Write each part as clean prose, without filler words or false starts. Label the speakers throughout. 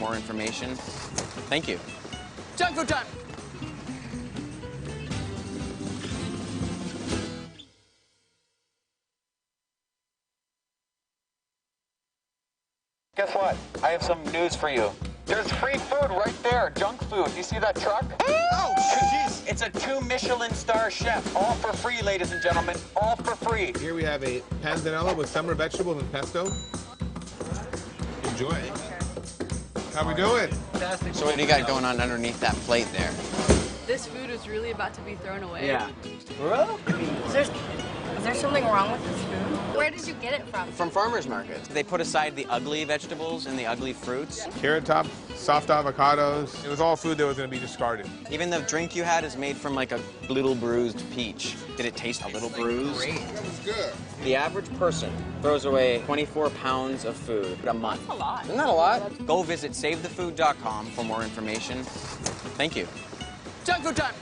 Speaker 1: more information. Thank you. Junk food time!
Speaker 2: Guess what? I have some news for you. There's free food right there, junk food. You see that truck? Oh, jeez. It's a 2 Michelin star chef. All for free, ladies and gentlemen. All for free.
Speaker 3: Here we have a panzanella with summer vegetables and pesto. Enjoy. How we doing?
Speaker 4: Fantastic.
Speaker 1: So what do you got going on underneath that plate there?
Speaker 4: This food is really about to be thrown away.
Speaker 1: Yeah.
Speaker 4: Really? Is there something wrong with this food? Where did you get it from?
Speaker 1: From farmers markets. They put aside the ugly vegetables and the ugly fruits.
Speaker 3: Carrot top, soft avocados. It was all food that was going to be discarded.
Speaker 1: Even the drink you had is made from like a little bruised peach. Did it taste a little bruised?
Speaker 4: Great.
Speaker 3: That was good.
Speaker 1: The average person throws away 24 pounds of food a month.
Speaker 4: That's a lot.
Speaker 1: Isn't that a lot? Go visit savethefood.com for more information. Thank you. Junk food time!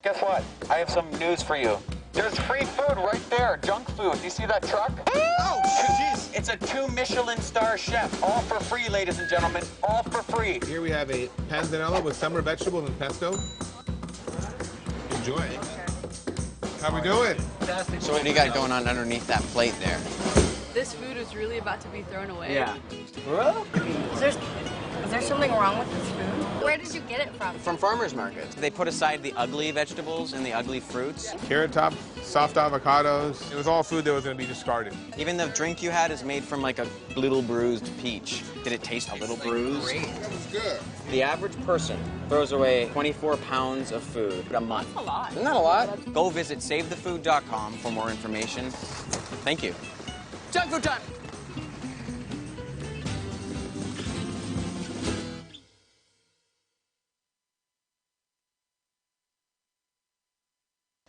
Speaker 2: Guess what? I have some news for you. There's free food right there, junk food. You see that truck? Oh, jeez. It's a 2 Michelin star chef. All for free, ladies and gentlemen. All for free.
Speaker 3: Here we have a panzanella with summer vegetables and pesto. Enjoy. How we doing?
Speaker 4: Fantastic.
Speaker 1: So what do you got going on underneath that plate there?
Speaker 4: This food is really about to be thrown away.
Speaker 1: Yeah.
Speaker 4: Really? Is there something wrong with this food? Where did you get it from?
Speaker 1: From farmers markets. They put aside the ugly vegetables and the ugly fruits.
Speaker 3: Carrot top, soft avocados. It was all food that was going to be discarded.
Speaker 1: Even the drink you had is made from like a little bruised peach. Did it taste a little bruised?
Speaker 4: Great.
Speaker 3: That was good.
Speaker 1: The average person throws away 24 pounds of food a month.
Speaker 4: That's a lot.
Speaker 1: Isn't that a lot? Go visit savethefood.com for more information. Thank you. Junk food time!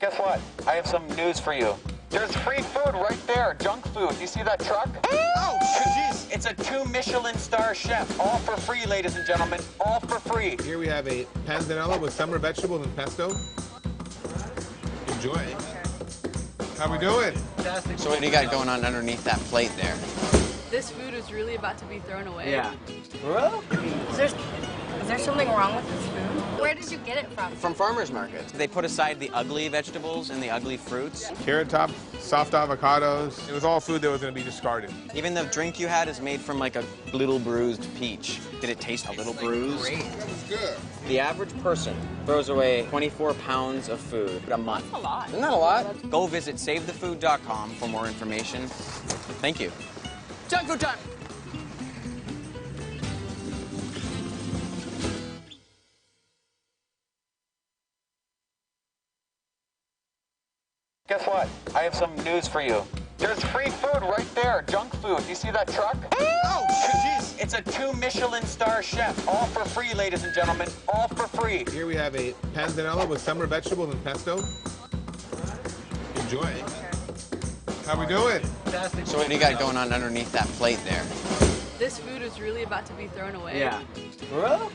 Speaker 2: Guess what? I have some news for you. There's free food right there, junk food. You see that truck? Oh, jeez. It's a 2 Michelin star chef. All for free, ladies and gentlemen. All for free.
Speaker 3: Here we have a panzanella with summer vegetables and pesto. Enjoy. How we doing?
Speaker 4: Fantastic.
Speaker 1: So what do you got going on underneath that plate there?
Speaker 4: This food is really about to be thrown away.
Speaker 1: Yeah.
Speaker 4: Really? Is there something wrong with this food? Where did you get it from?
Speaker 1: From farmers markets. They put aside the ugly vegetables and the ugly fruits.
Speaker 3: Carrot top, soft avocados. It was all food that was going to be discarded.
Speaker 1: Even the drink you had is made from like a little bruised peach. Did it taste a little bruised?
Speaker 4: Great.
Speaker 3: That was good.
Speaker 1: The average person throws away 24 pounds of food a month.
Speaker 4: That's a lot.
Speaker 1: Isn't that a lot? Go visit savethefood.com for more information. Thank you. Junk food time!
Speaker 2: Guess what? I have some news for you. There's free food right there, junk food. You see that truck? Oh, jeez. It's a 2 Michelin star chef. All for free, ladies and gentlemen. All for free.
Speaker 3: Here we have a panzanella with summer vegetables and pesto. Enjoy. How we doing?
Speaker 4: Fantastic.
Speaker 1: So what do you got going on underneath that plate there?
Speaker 4: This food is really about to be thrown away.
Speaker 1: Yeah.
Speaker 4: Really?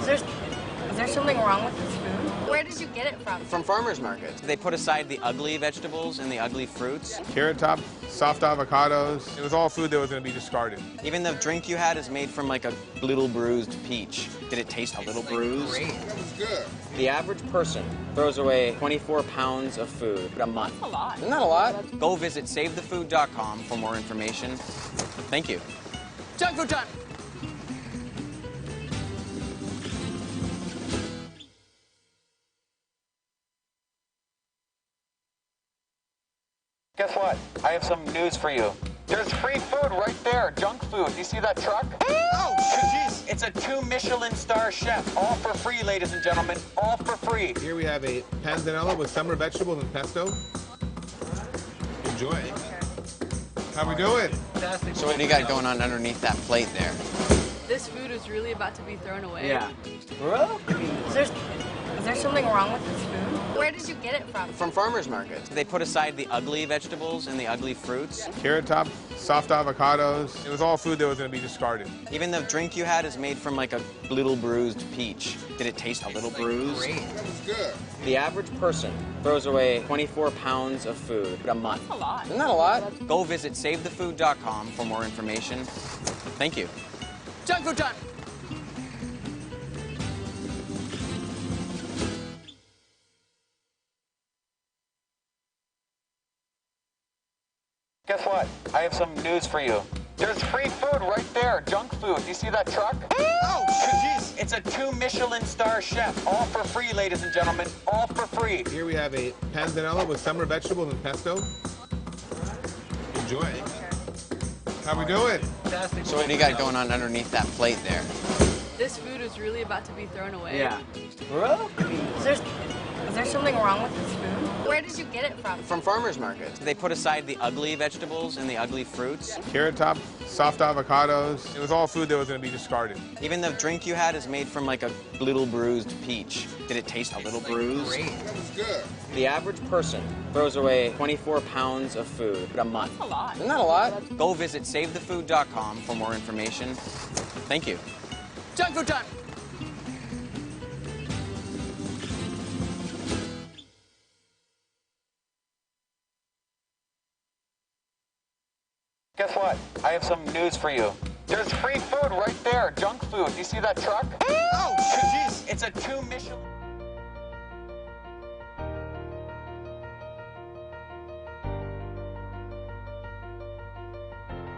Speaker 4: Is there something wrong with this food? Where did you get it from?
Speaker 1: From farmers markets. They put aside the ugly vegetables and the ugly fruits.
Speaker 3: Carrot top, soft avocados. It was all food that was going to be discarded.
Speaker 1: Even the drink you had is made from like a little bruised peach. Did it taste a little bruised?
Speaker 4: Great.
Speaker 3: That was good.
Speaker 1: The average person throws away 24 pounds of food a month.
Speaker 4: That's a lot.
Speaker 1: Isn't that a lot? Go visit savethefood.com for more information. Thank you. Junk food time!
Speaker 2: Guess what? I have some news for you. There's free food right there, junk food. You see that truck? Oh, jeez. It's a 2 Michelin star chef. All for free, ladies and gentlemen. All for free.
Speaker 3: Here we have a panzanella with summer vegetables and pesto. Enjoy. How we doing?
Speaker 4: Fantastic.
Speaker 1: So what do you got going on underneath that plate there?
Speaker 4: This food is really about to be thrown away.
Speaker 1: Yeah.
Speaker 4: Really? Is there something wrong with this food? Where did you get it from?
Speaker 1: From farmers markets. They put aside the ugly vegetables and the ugly fruits.
Speaker 3: Carrot Top, soft avocados. It was all food that was going to be discarded.
Speaker 1: Even the drink you had is made from like a little bruised peach. Did it taste a little bruised?
Speaker 3: Great. It's good.
Speaker 1: The average person throws away 24 pounds of food a month.
Speaker 4: That's a lot.
Speaker 1: Isn't that a lot? Go visit savethefood.com for more information. Thank you. Junk food time!
Speaker 2: Guess what? I have some news for you. There's free food right there, junk food. You see that truck?
Speaker 3: Oh, jeez.
Speaker 2: It's a 2 Michelin star chef. All for free, ladies and gentlemen. All for free.
Speaker 3: Here we have a panzanella with summer vegetables and pesto. Enjoy. How we doing?
Speaker 5: Fantastic.
Speaker 1: So what do you got going on underneath that plate there?
Speaker 5: This food is really about to be thrown away.
Speaker 4: Is there something wrong with this food? Where did you get it from?
Speaker 1: From farmers markets. They put aside the ugly vegetables and the ugly fruits.
Speaker 3: Carrot Top, soft avocados. It was all food that was going to be discarded.
Speaker 1: Even the drink you had is made from like a little bruised peach. Did it taste a little bruised?
Speaker 3: Great. It's good.
Speaker 1: The average person throws away 24 pounds of food a month.
Speaker 4: That's a lot.
Speaker 1: Isn't that a lot? Go visit savethefood.com for more information. Thank you. Junk food time!
Speaker 2: Guess what? I have some news for you. There's free food right there, junk food. You see that truck?
Speaker 3: Oh, jeez.
Speaker 2: It's a 2 Michelin.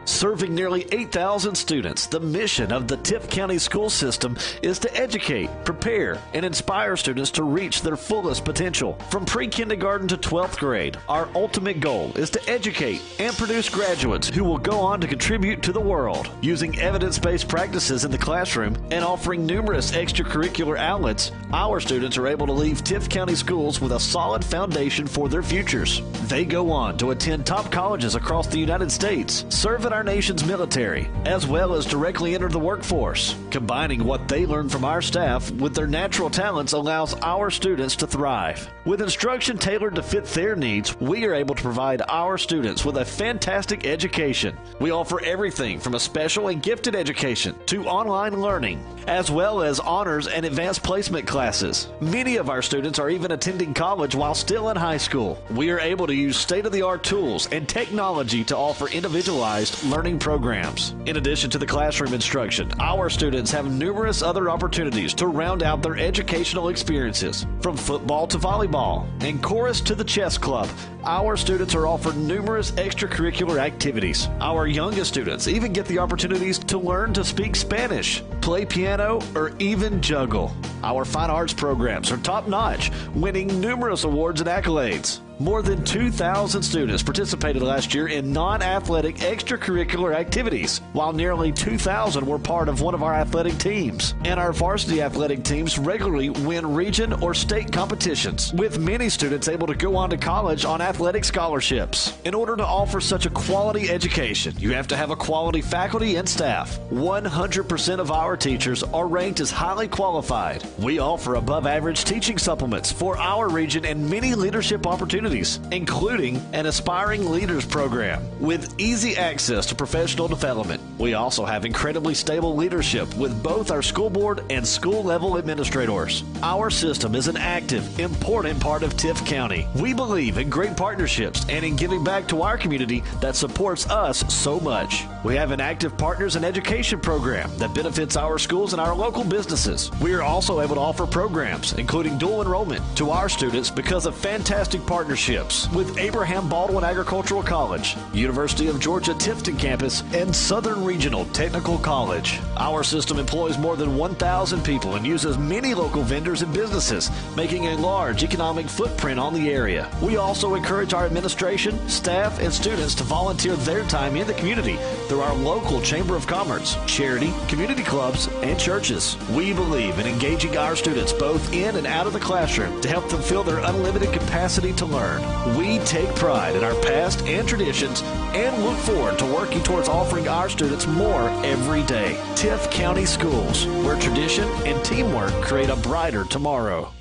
Speaker 6: Serving nearly 8,000 students, the mission of the Tift County school system is to educate, prepare, and inspire students to reach their fullest potential. From pre-kindergarten to 12th grade, our ultimate goal is to educate and produce graduates who will go on to contribute to the world. Using evidence-based practices in the classroom and offering numerous extracurricular outlets, our students are able to leave Tift County schools with a solid foundation for their futures. They go on to attend top colleges across the United States, serve in our nation's military, as well as directly enter the workforce. Combining what they learn from our staff with their natural talents allows our students to thrive. With instruction tailored to fit their needs, we are able to provide our students with a fantastic education. We offer everything from a special and gifted education to online learning, as well as honors and advanced placement classes. Many of our students are even attending college while still in high school. We are able to use state-of-the-art tools and technology to offer individualized learning programs. In addition to the classroom instruction, our students have numerous other opportunities to round out their educational experiences. From football to volleyball and chorus to the chess club, our students are offered numerous extracurricular activities. Our youngest students even get the opportunities to learn to speak Spanish, play piano, or even juggle. Our fine arts programs are top-notch, winning numerous awards and accolades. More than 2,000 students participated last year in non-athletic extracurricular activities, while nearly 2,000 were part of one of our athletic teams. And our varsity athletic teams regularly win region or state competitions, with many students able to go on to college on athletic scholarships. In order to offer such a quality education, you have to have a quality faculty and staff. 100% of our teachers are ranked as highly qualified. We offer above-average teaching supplements for our region and many leadership opportunities, including an Aspiring Leaders program with easy access to professional development. We also have incredibly stable leadership with both our school board and school level administrators. Our system is an active, important part of Tift County. We believe in great partnerships and in giving back to our community that supports us so much. We have an active partners and education program that benefits our schools and our local businesses. We are also able to offer programs, including dual enrollment, to our students because of fantastic partnerships with Abraham Baldwin Agricultural College, University of Georgia Tifton Campus, and Southern Regional Technical College. Our system employs more than 1,000 people and uses many local vendors and businesses, making a large economic footprint on the area. We also encourage our administration, staff, and students to volunteer their time in the community through our local Chamber of Commerce, charity, community clubs, and churches. We believe in engaging our students both in and out of the classroom to help them feel their unlimited capacity to learn. We take pride in our past and traditions and look forward to working towards offering our students more every day. Tift County Schools, where tradition and teamwork create a brighter tomorrow.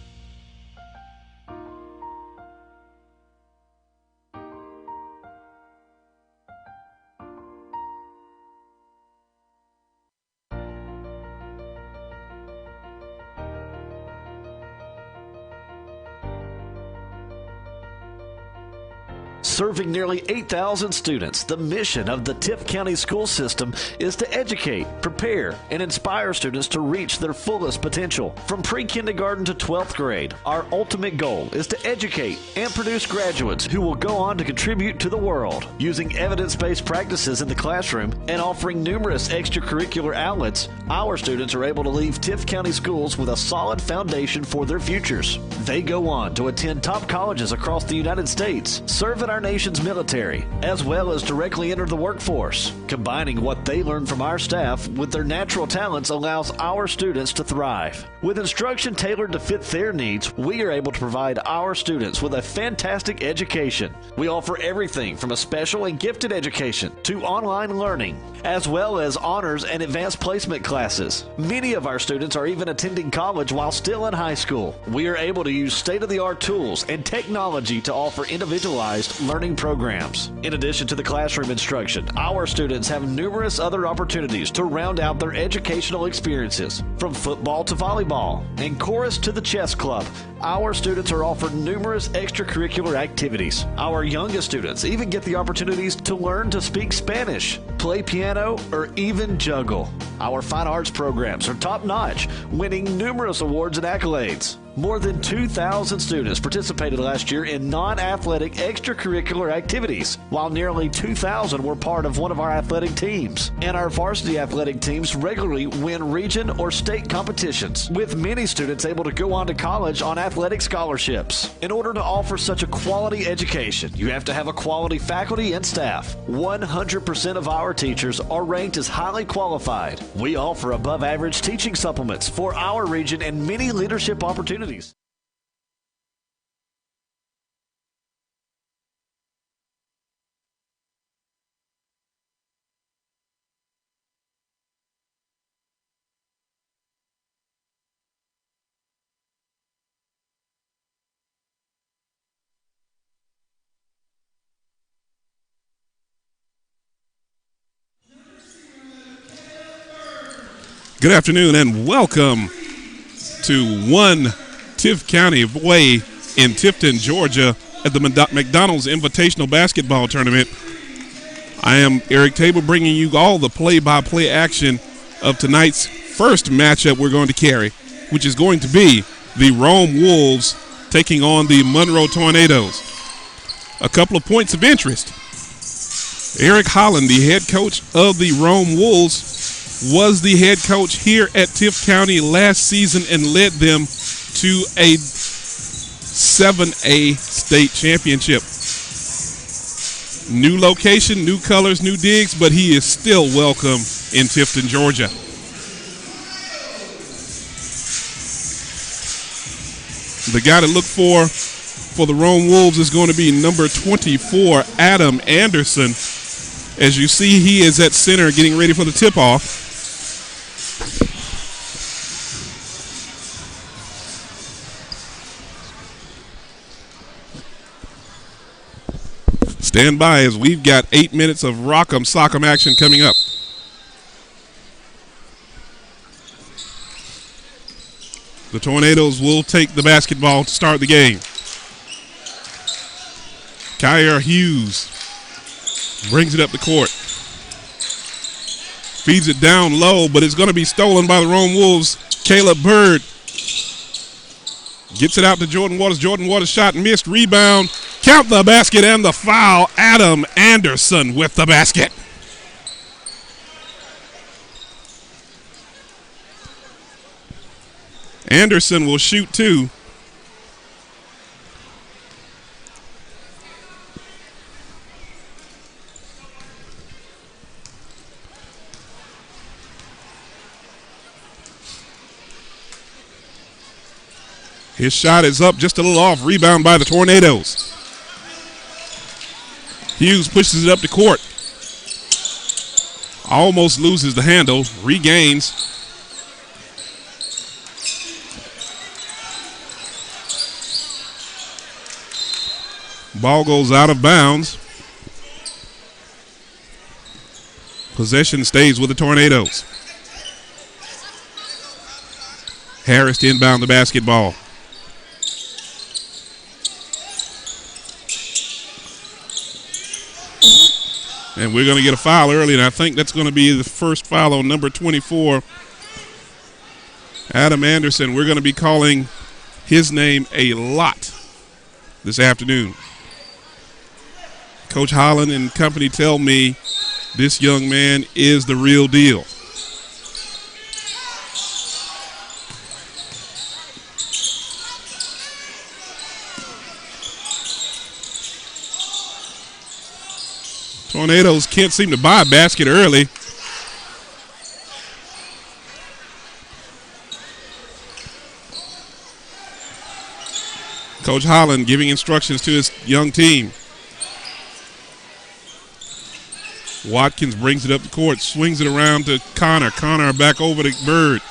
Speaker 6: Serving nearly 8,000 students, the mission of the Tift County school system is to educate, prepare, and inspire students to reach their fullest potential. From pre-kindergarten to 12th grade, our ultimate goal is to educate and produce graduates who will go on to contribute to the world. Using evidence-based practices in the classroom and offering numerous extracurricular outlets, our students are able to leave Tift County schools with a solid foundation for their futures. They go on to attend top colleges across the United States, serve in our nation's military, as well as directly enter the workforce. Combining what they learn from our staff with their natural talents allows our students to thrive. With instruction tailored to fit their needs, we are able to provide our students with a fantastic education. We offer everything from a special and gifted education to online learning, as well as honors and advanced placement classes. Many of our students are even attending college while still in high school. We are able to use state-of-the-art tools and technology to offer individualized learning programs. In addition to the classroom instruction, our students have numerous other opportunities to round out their educational experiences. From football to volleyball and chorus to the chess club, our students are offered numerous extracurricular activities. Our youngest students even get the opportunities to learn to speak Spanish, play piano, or even juggle. Our fine arts programs are top-notch, winning numerous awards and accolades. More than 2,000 students participated last year in non-athletic extracurricular activities, while nearly 2,000 were part of one of our athletic teams. And our varsity athletic teams regularly win region or state competitions, with many students able to go on to college on athletic scholarships. In order to offer such a quality education, you have to have a quality faculty and staff. 100% of our teachers are ranked as highly qualified. We offer above-average teaching supplements for our region and many leadership opportunities.
Speaker 7: Good afternoon and welcome to One Tift County Way in Tifton, Georgia at the McDonald's Invitational Basketball Tournament. I am Eric Table bringing you all the play-by-play action of tonight's first matchup we're going to carry, which is going to be the Rome Wolves taking on the Monroe Tornadoes. A couple of points of interest. Eric Holland, the head coach of the Rome Wolves, was the head coach here at Tift County last season and led them to a 7A state championship. New location, new colors, new digs, but he is still welcome in Tifton, Georgia. The guy to look for the Rome Wolves is going to be number 24, Adam Anderson. As you see, he is at center getting ready for the tip-off. Stand by as we've got 8 minutes of rock'em sock'em action coming up. The Tornadoes will take the basketball to start the game. Kyer Hughes brings it up the court. Feeds it down low, but it's going to be stolen by the Rome Wolves. Caleb Bird gets it out to Jordan Waters. Jordan Waters shot missed. Rebound. Count the basket and the foul. Adam Anderson with the basket. Anderson will shoot two. His shot is up, just a little off. Rebound by the Tornadoes. Hughes pushes it up the court. Almost loses the handle. Regains. Ball goes out of bounds. Possession stays with the Tornadoes. Harris to inbound the basketball. And we're going to get a foul early, and I think that's going to be the first foul on number 24, Adam Anderson. We're going to be calling his name a lot this afternoon. Coach Holland and company tell me this young man is the real deal. Tornadoes can't seem to buy a basket early. Coach Holland giving instructions to his young team. Watkins brings it up the court, swings it around to Connor. Connor back over to Bird.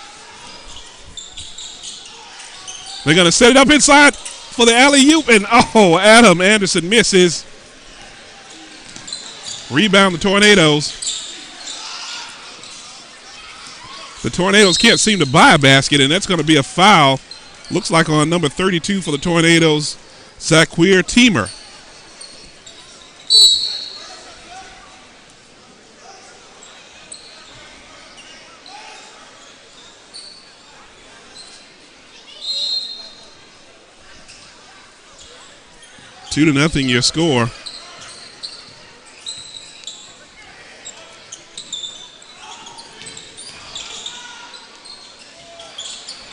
Speaker 7: They're going to set it up inside for the alley-oop, and Adam Anderson misses. Rebound the Tornadoes. The Tornadoes can't seem to buy a basket, and that's going to be a foul. Looks like on number 32 for the Tornadoes, Zaquir Teamer. Two to nothing your score.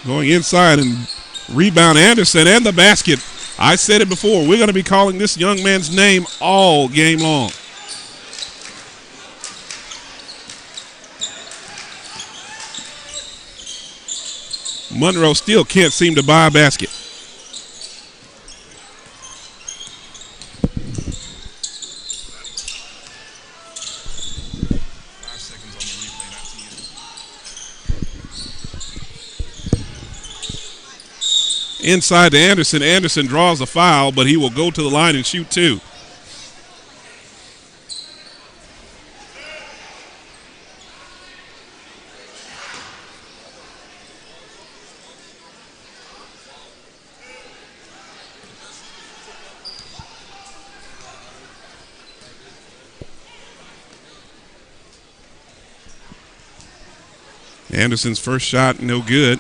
Speaker 7: Going inside and rebound Anderson and the basket. I said it before, we're going to be calling this young man's name all game long. Monroe still can't seem to buy a basket. Inside to Anderson. Anderson draws a foul, but he will go to the line and shoot two. Anderson's first shot, no good.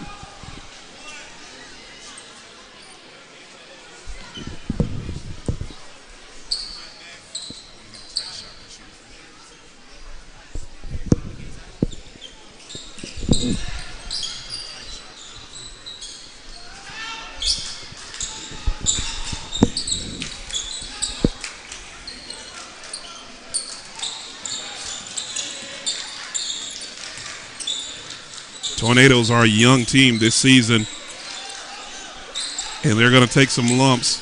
Speaker 7: Tornadoes are a young team this season, and they're going to take some lumps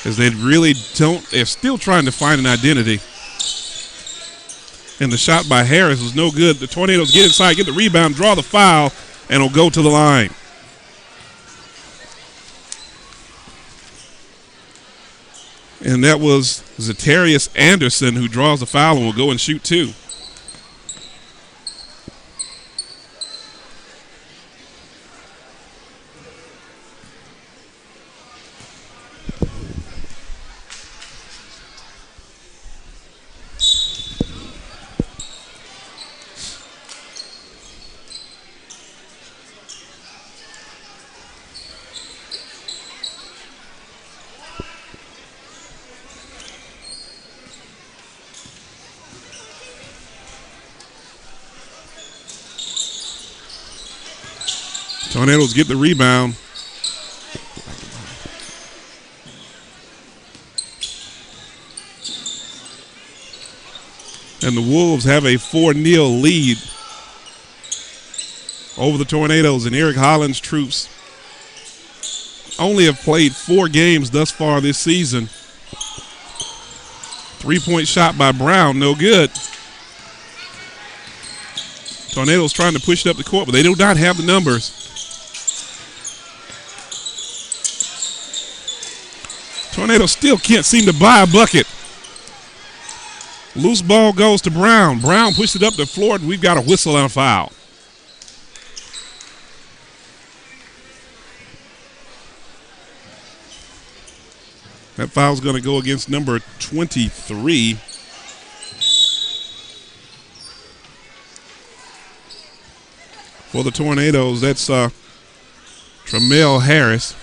Speaker 7: as they really don't. They're still trying to find an identity. And the shot by Harris was no good. The Tornadoes get inside, get the rebound, draw the foul, and will go to the line. And that was Zatarius Anderson who draws the foul and will go and shoot two. Tornadoes get the rebound. And the Wolves have a 4-0 lead over the Tornadoes, and Eric Holland's troops only have played 4 games thus far this season. 3-point shot by Brown, no good. Tornadoes trying to push it up the court, but they do not have the numbers. Tornadoes still can't seem to buy a bucket. Loose ball goes to Brown. Brown pushed it up the floor, and we've got a whistle and a foul. That foul's going to go against number 23. For the Tornadoes, that's Tramel Harris.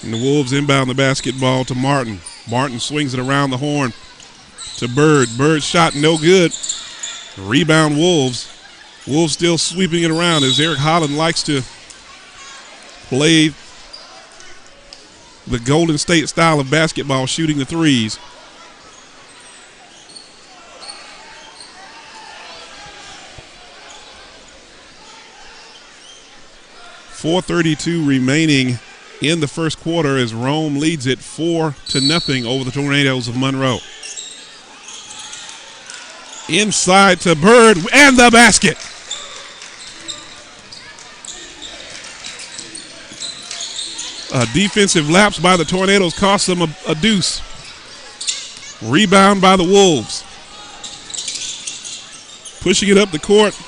Speaker 7: And the Wolves inbound the basketball to Martin. Martin swings it around the horn to Bird. Bird shot no good. Rebound Wolves. Wolves still sweeping it around as Eric Holland likes to play the Golden State style of basketball, shooting the threes. .432 remaining in the first quarter as Rome leads it 4-0 over the Tornadoes of Monroe. Inside to Bird and the basket. A defensive lapse by the Tornadoes cost them a deuce. Rebound by the Wolves. Pushing it up the court.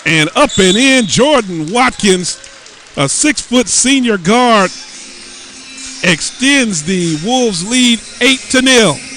Speaker 7: And up and in, Jordan Watkins, a 6-foot senior guard, extends the Wolves' lead 8-0.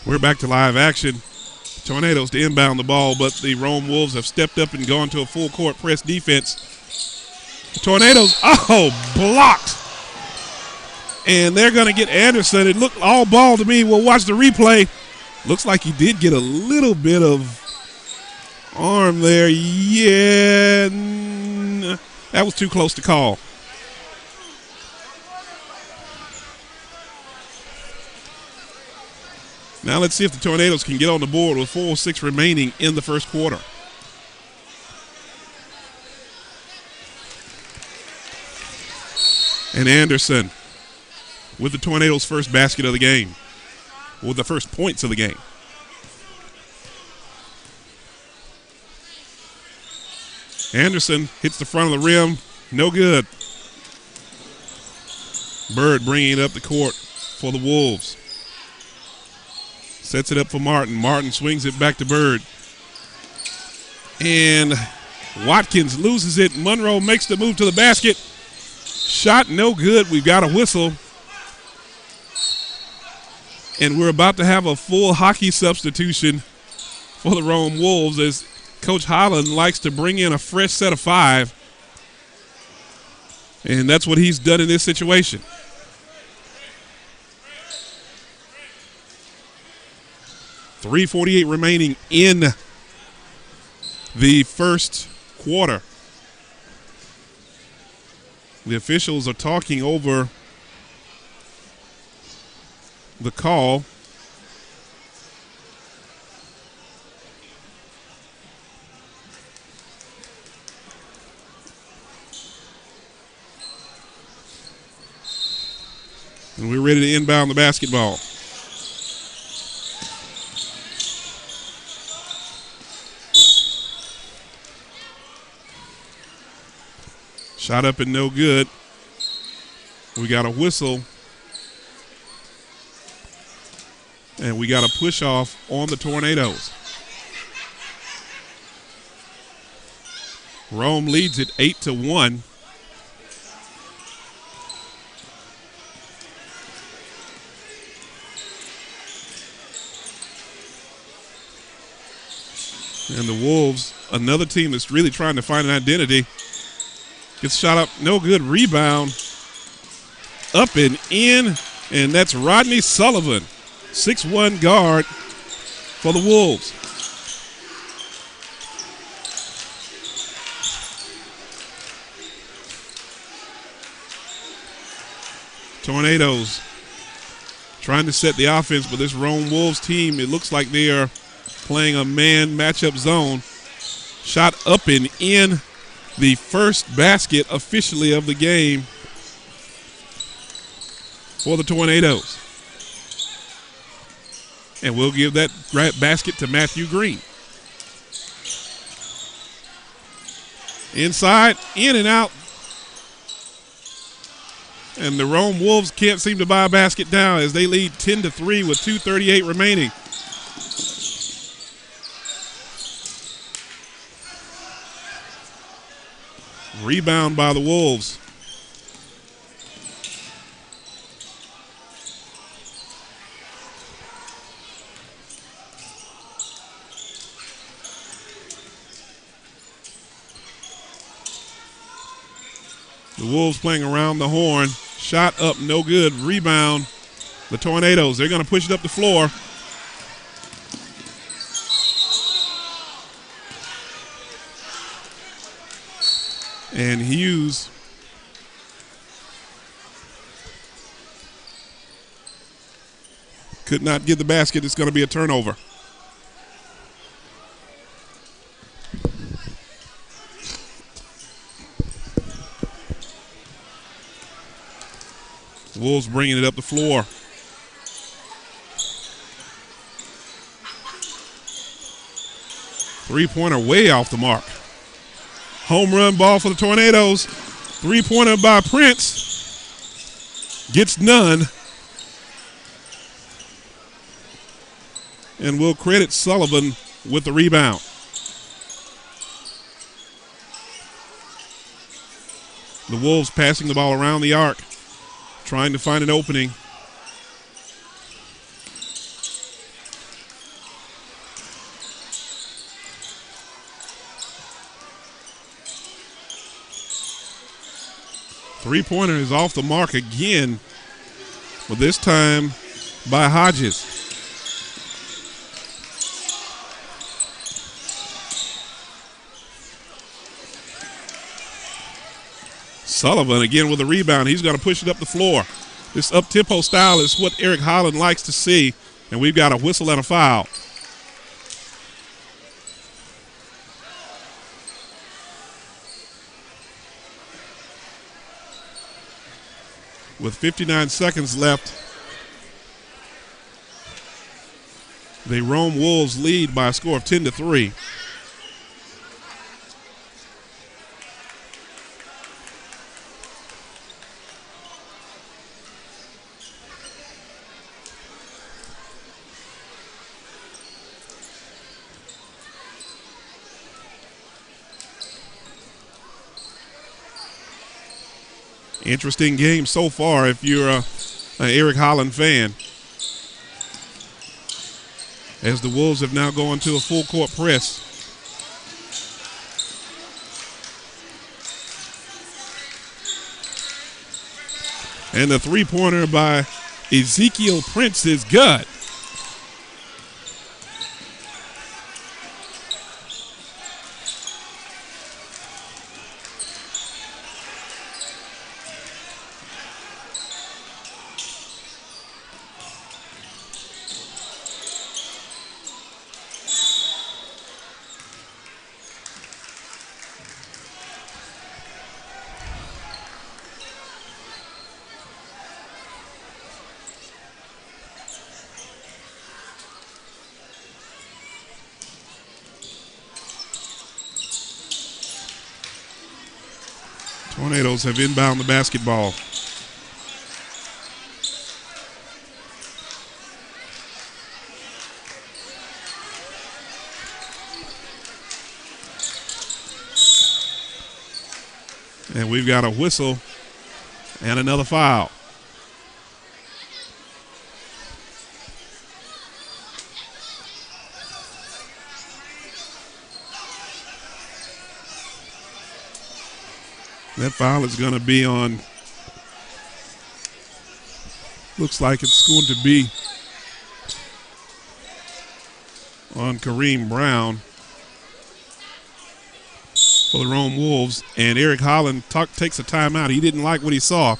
Speaker 7: We're back to live action. Tornadoes to inbound the ball, but the Rome Wolves have stepped up and gone to a full court press defense. The Tornadoes, blocked. And they're going to get Anderson. It looked all ball to me. We'll watch the replay. Looks like he did get a little bit of arm there. Yeah, that was too close to call. Now let's see if the Tornadoes can get on the board with 4:06 remaining in the first quarter. And Anderson with the Tornadoes' first basket of the game, with the first points of the game. Anderson hits the front of the rim, no good. Bird bringing it up the court for the Wolves. Sets it up for Martin. Martin swings it back to Bird. And Watkins loses it. Monroe makes the move to the basket. Shot no good. We've got a whistle. And we're about to have a full hockey substitution for the Rome Wolves as Coach Holland likes to bring in a fresh set of 5. And that's what he's done in this situation. .348 remaining in the first quarter. The officials are talking over the call. And we're ready to inbound the basketball. Shot up and no good. We got a whistle. And we got a push off on the Tornadoes. Rome leads it 8-1. And the Wolves, another team that's really trying to find an identity. Gets shot up, no good. Rebound, up and in, and that's Rodney Sullivan, 6'1" guard for the Wolves. Tornadoes trying to set the offense, but this Rome Wolves team, it looks like they are playing a man matchup zone. Shot up and in, the first basket officially of the game for the Tornadoes. And we'll give that basket to Matthew Green. Inside, in and out. And the Rome Wolves can't seem to buy a basket down as they lead 10-3 with 2:38 remaining. Rebound by the Wolves. The Wolves playing around the horn. Shot up, no good. Rebound. The Tornadoes, they're going to push it up the floor. And Hughes could not get the basket. It's going to be a turnover. Wolves bringing it up the floor. Three-pointer way off the mark. Home run ball for the Tornadoes. Three-pointer by Prince. Gets none. And we'll credit Sullivan with the rebound. The Wolves passing the ball around the arc, trying to find an opening. Three-pointer is off the mark again, but this time by Hodges. Sullivan again with a rebound. He's going to push it up the floor. This up-tempo style is what Eric Holland likes to see, and we've got a whistle and a foul. With 59 seconds left, the Rome Wolves lead by a score of 10-3. Interesting game so far if you're an Eric Holland fan, as the Wolves have now gone to a full court press. And the three-pointer by Ezekiel Prince is good. Tornadoes have inbound the basketball. And we've got a whistle and another foul. That foul is going to be on, looks like it's going to be on Kareem Brown for the Rome Wolves. And Eric Holland takes a timeout. He didn't like what he saw.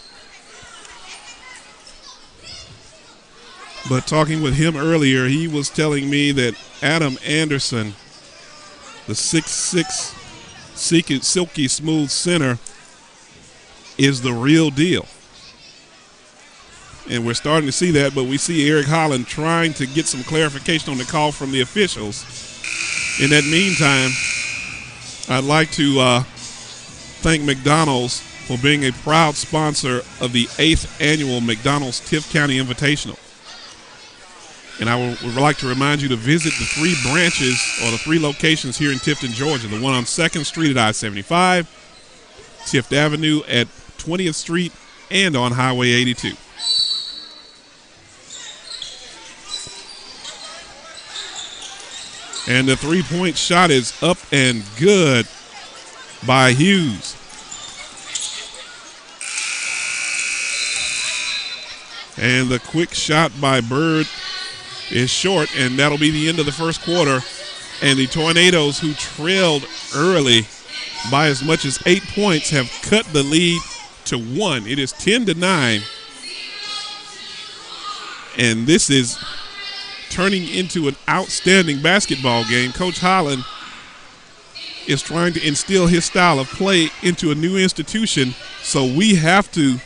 Speaker 7: But talking with him earlier, he was telling me that Adam Anderson the 6'6", silky smooth center, is the real deal. And we're starting to see that, but we see Eric Holland trying to get some clarification on the call from the officials. In that meantime, I'd like to thank McDonald's for being a proud sponsor of the 8th annual McDonald's Tift County Invitational. And I would like to remind you to visit the 3 branches or the 3 locations here in Tifton, Georgia. The one on 2nd Street at I-75, Tift Avenue at 20th Street, and on Highway 82. And the 3-point shot is up and good by Hughes. And the quick shot by Bird is short, and that'll be the end of the first quarter. And the Tornadoes, who trailed early by as much as 8 points, have cut the lead to 1. It is 10-9. And this is turning into an outstanding basketball game. Coach Holland is trying to instill his style of play into a new institution, so we have to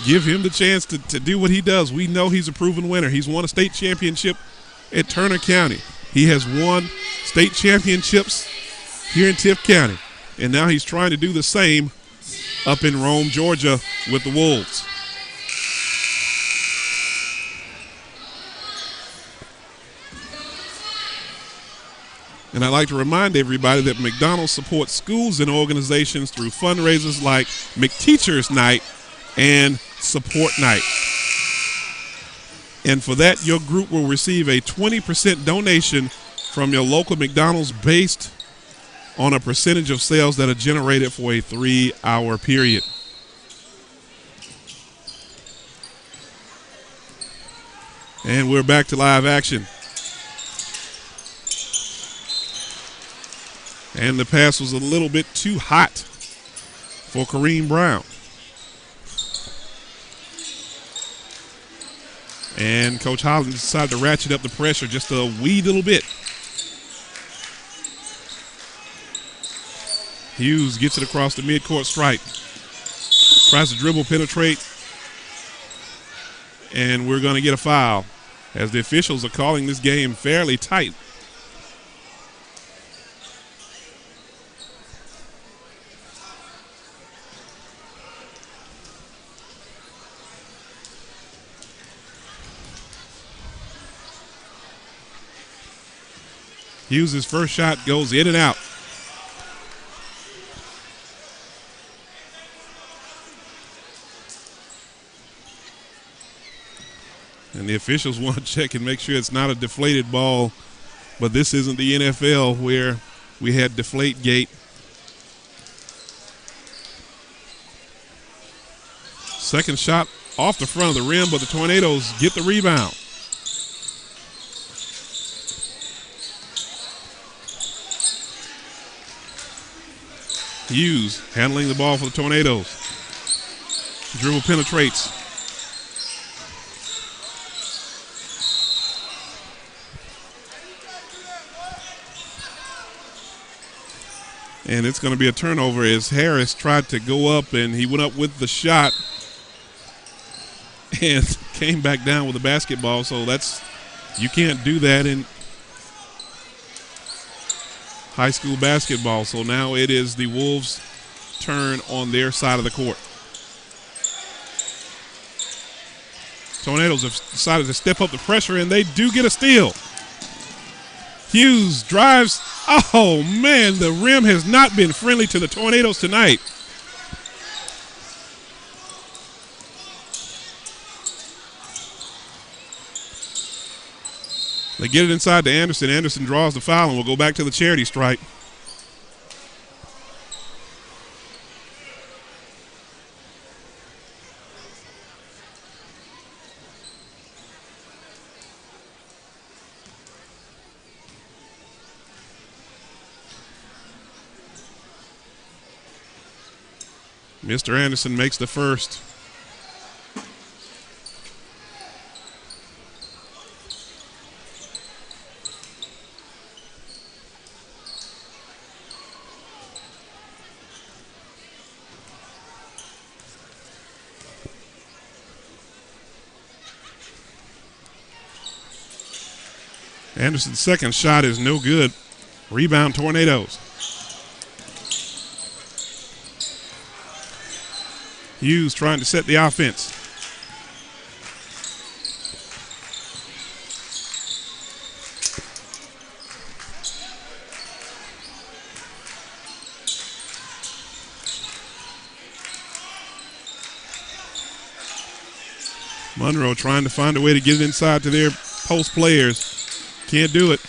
Speaker 7: give him the chance to do what he does. We know he's a proven winner. He's won a state championship at Turner County. He has won state championships here in Tift County, and now he's trying to do the same up in Rome, Georgia with the Wolves. And I'd like to remind everybody that McDonald's supports schools and organizations through fundraisers like McTeachers Night and Support Night. And for that, your group will receive a 20% donation from your local McDonald's based on a percentage of sales that are generated for a 3-hour period. And we're back to live action. And the pass was a little bit too hot for Kareem Brown. And Coach Holland decided to ratchet up the pressure just a wee little bit. Hughes gets it across the midcourt stripe. Tries to dribble, penetrate. And we're going to get a foul as the officials are calling this game fairly tight. Hughes' first shot goes in and out. And the officials want to check and make sure it's not a deflated ball, but this isn't the NFL where we had deflate gate. Second shot off the front of the rim, but the Tornadoes get the rebound. Hughes handling the ball for the Tornadoes. Dribble penetrates. And it's going to be a turnover as Harris tried to go up, and he went up with the shot and came back down with the basketball. So you can't do that in high school basketball. So now it is the Wolves' turn on their side of the court. Tornadoes have decided to step up the pressure, and they do get a steal. Hughes drives. Oh, man, the rim has not been friendly to the Tornadoes tonight. They get it inside to Anderson. Anderson draws the foul, and we'll go back to the charity stripe. Mr. Anderson makes the first. Anderson's second shot is no good. Rebound, Tornadoes. Hughes trying to set the offense. Monroe trying to find a way to get it inside to their post players. Can't do it.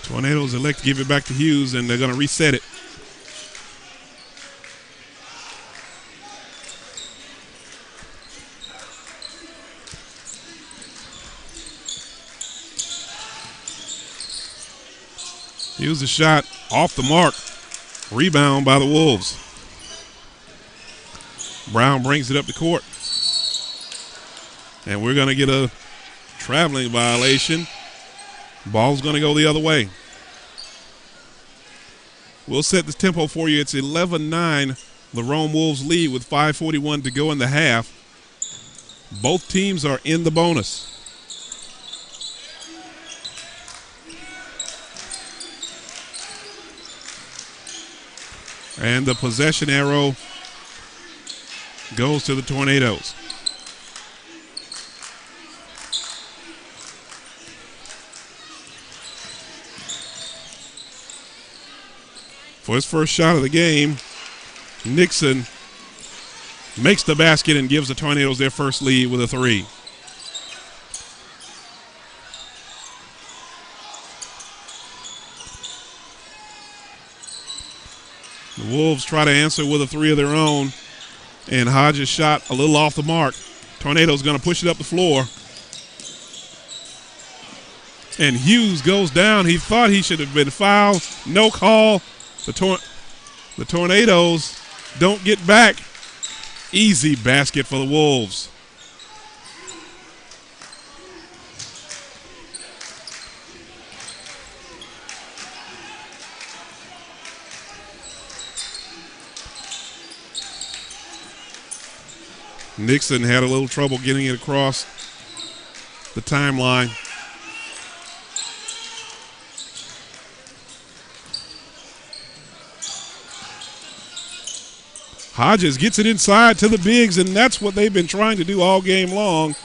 Speaker 7: Tornadoes elect to give it back to Hughes, and they're going to reset it. Hughes a shot off the mark. Rebound by the Wolves. Brown brings it up the court. And we're going to get a traveling violation. Ball's going to go the other way. We'll set the tempo for you. It's 11-9. The Rome Wolves lead with 5:41 to go in the half. Both teams are in the bonus. And the possession arrow goes to the Tornadoes. For his first shot of the game, Nixon makes the basket and gives the Tornadoes their first lead with a three. The Wolves try to answer with a three of their own, and Hodges shot a little off the mark. Tornadoes going to push it up the floor. And Hughes goes down. He thought he should have been fouled. No call. The Tornadoes don't get back. Easy basket for the Wolves. Nixon had a little trouble getting it across the timeline. Hodges gets it inside to the bigs, and that's what they've been trying to do all game long.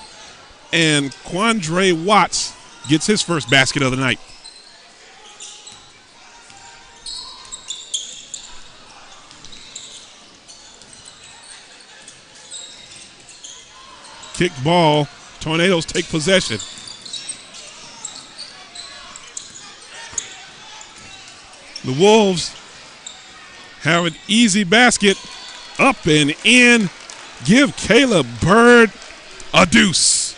Speaker 7: And Quandre Watts gets his first basket of the night. Kicked ball. Tornadoes take possession. The Wolves have an easy basket. Up and in. Give Caleb Bird a deuce.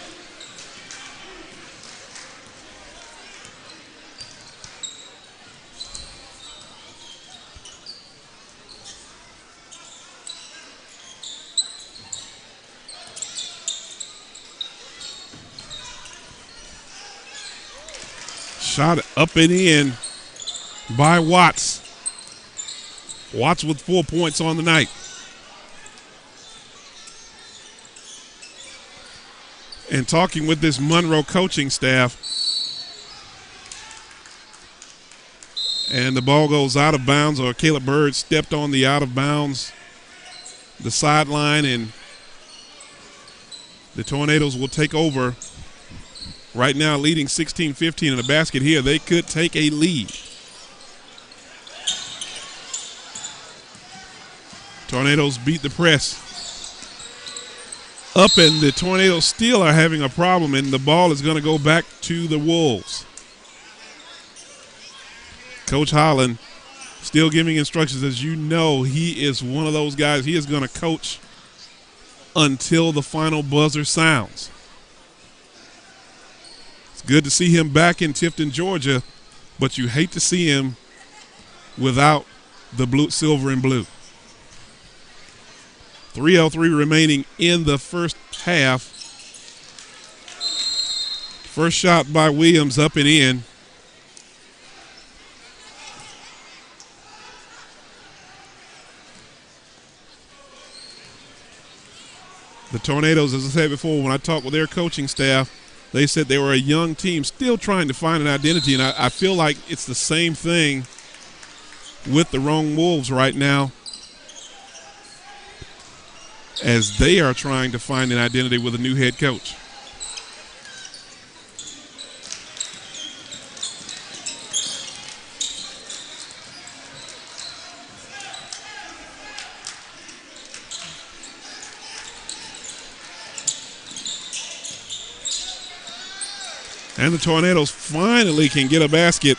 Speaker 7: Shot up and in by Watts. Watts with 4 points on the night. And talking with this Monroe coaching staff, and the ball goes out of bounds, or Caleb Bird stepped on the out of bounds, the sideline, and the Tornadoes will take over. Right now leading 16-15 in the basket here. They could take a lead. Tornadoes beat the press. Up, and the Tornadoes still are having a problem, and the ball is going to go back to the Wolves. Coach Holland still giving instructions. As you know, he is one of those guys. He is going to coach until the final buzzer sounds. It's good to see him back in Tifton, Georgia, but you hate to see him without the blue, silver and blue. 3:03 remaining in the first half. First shot by Williams up and in. The Tornadoes, as I said before, when I talked with their coaching staff, they said they were a young team still trying to find an identity, and I feel like it's the same thing with the Rome Wolves right now as they are trying to find an identity with a new head coach. And the Tornadoes finally can get a basket.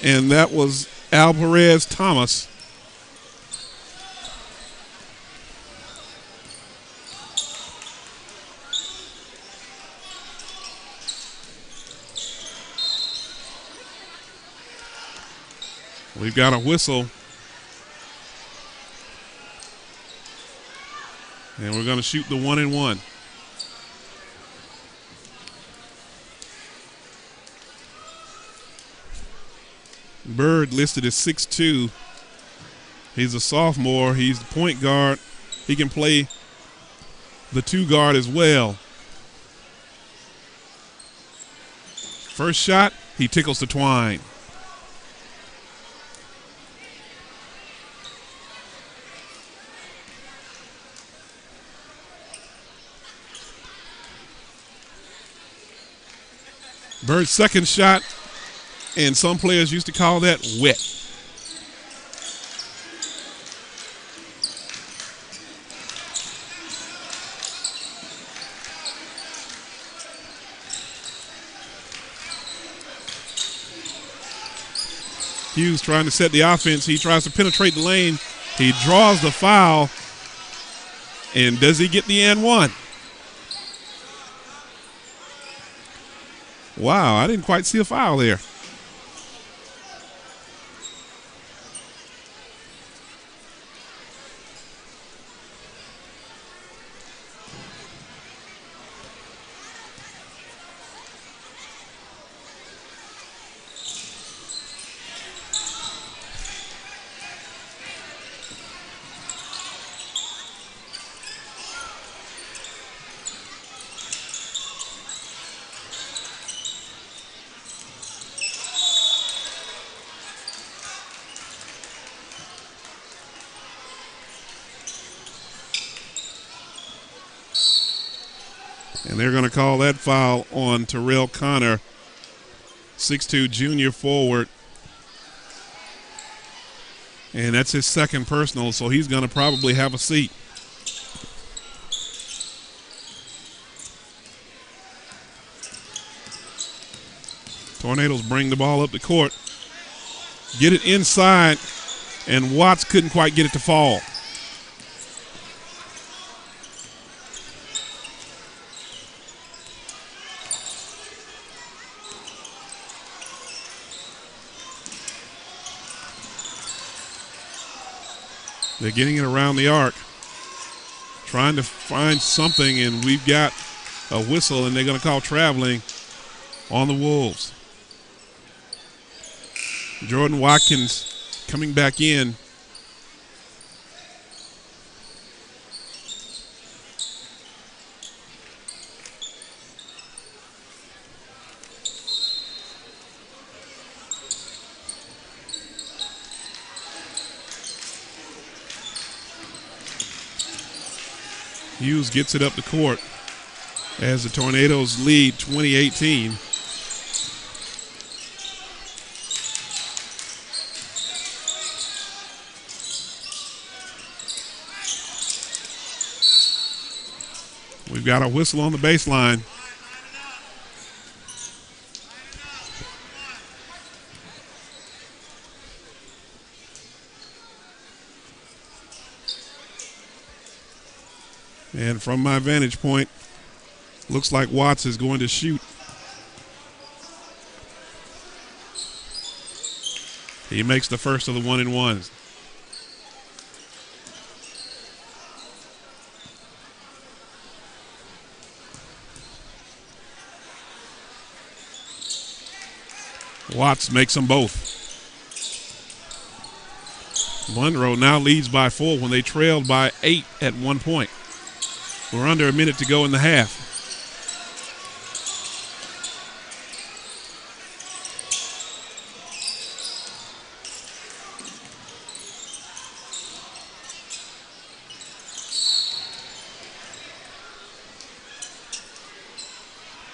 Speaker 7: And that was Alvarez Thomas. We've got a whistle. And we're going to shoot the 1-and-1. Bird listed as 6'2". He's a sophomore. He's the point guard. He can play the two guard as well. First shot, he tickles the twine. Bird's second shot, and some players used to call that wet. Hughes trying to set the offense. He tries to penetrate the lane. He draws the foul. And does he get the and one? Wow, I didn't quite see a foul there. And they're going to call that foul on Terrell Connor, 6'2" junior forward. And that's his second personal, so he's going to probably have a seat. Tornadoes bring the ball up the court. Get it inside, and Watts couldn't quite get it to fall. They're getting it around the arc, trying to find something, and we've got a whistle, and they're going to call traveling on the Wolves. Jordan Watkins coming back in. Hughes gets it up the court as the Tornadoes lead 20-18. We've got a whistle on the baseline. And from my vantage point, looks like Watts is going to shoot. He makes the first of the 1-and-1s. Watts makes them both. Monroe now leads by 4 when they trailed by 8 at one point. We're under a minute to go in the half.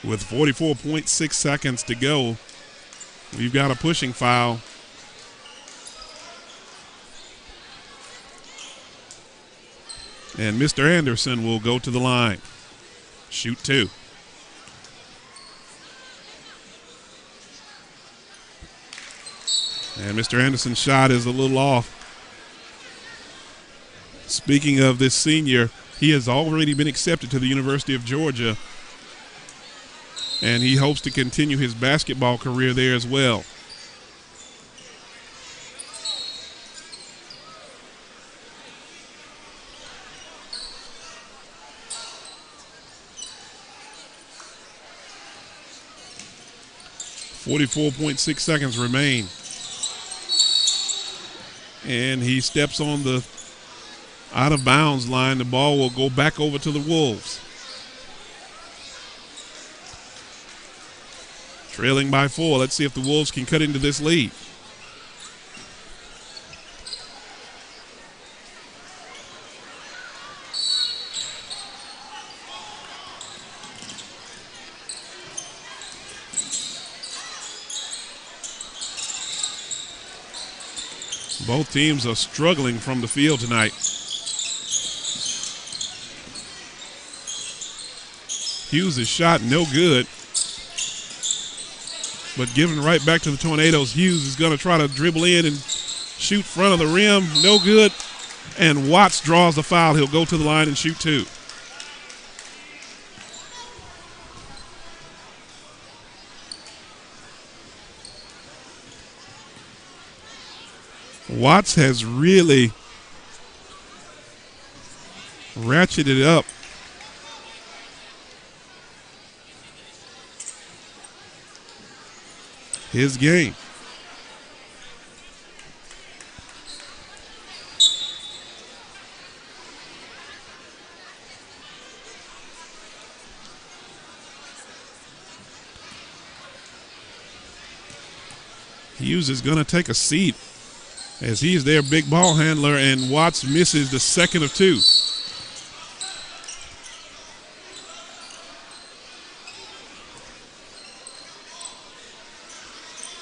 Speaker 7: With 44.6 seconds to go, we've got a pushing foul. And Mr. Anderson will go to the line. Shoot two. And Mr. Anderson's shot is a little off. Speaking of this senior, he has already been accepted to the University of Georgia, and he hopes to continue his basketball career there as well. .6 seconds remain. And he steps on the out of bounds line. The ball will go back over to the Wolves. Trailing by 4. Let's see if the Wolves can cut into this lead. Both teams are struggling from the field tonight. Hughes' shot no good. But given right back to the Tornadoes, Hughes is going to try to dribble in and shoot front of the rim. No good. And Watts draws the foul. He'll go to the line and shoot two. Watts has really ratcheted up his game. Hughes is going to take a seat as he's their big ball handler, and Watts misses the second of two.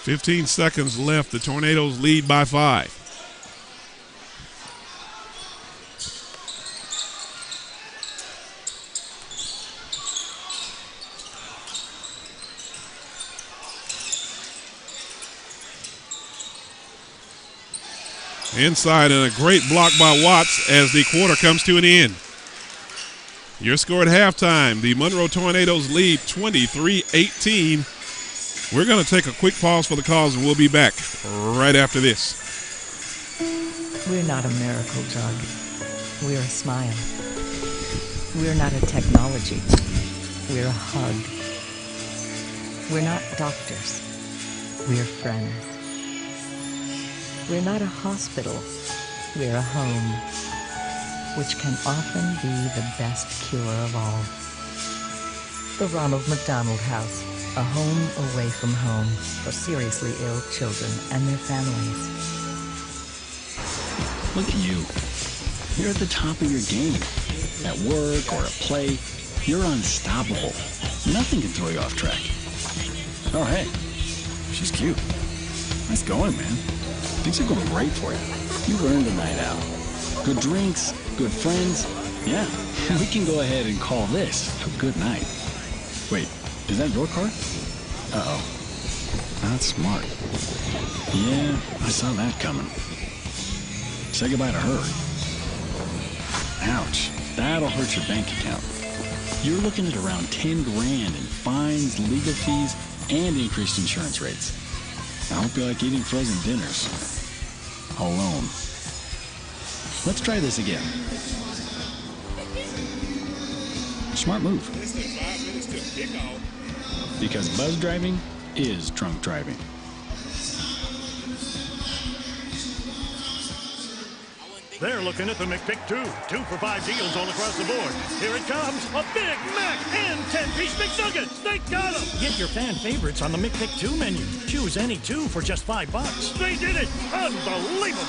Speaker 7: .15 seconds left. The Tornadoes lead by 5. Inside, and a great block by Watts as the quarter comes to an end. Your score at halftime, the Monroe Tornadoes lead 23-18. We're going to take a quick pause for the calls, and we'll be back right after this.
Speaker 8: We're not a miracle drug. We're a smile. We're not a technology. We're a hug. We're not doctors. We're friends. We're not a hospital. We're a home, which can often be the best cure of all. The Ronald McDonald House, a home away from home for seriously ill children and their families.
Speaker 9: Look at you. You're at the top of your game. At work or at play, you're unstoppable. Nothing can throw you off track. Oh, hey, she's cute. Nice going, man. Things are going great for you. You earned a night out. Good drinks, good friends. Yeah, we can go ahead and call this a good night. Wait, is that your car? Uh-oh. That's smart. Yeah, I saw that coming. Say goodbye to her. Ouch, that'll hurt your bank account. You're looking at around 10 grand in fines, legal fees, and increased insurance rates. I hope you like eating frozen dinners. Alone. Let's try this again. Smart move. Because buzz driving is drunk driving.
Speaker 10: They're looking at the McPick 2. 2 for $5 deals all across the board. Here it comes. A Big Mac and 10-piece McNuggets. They got them. Get your fan favorites on the McPick 2 menu. Choose any 2 for just $5. They did it. Unbelievable.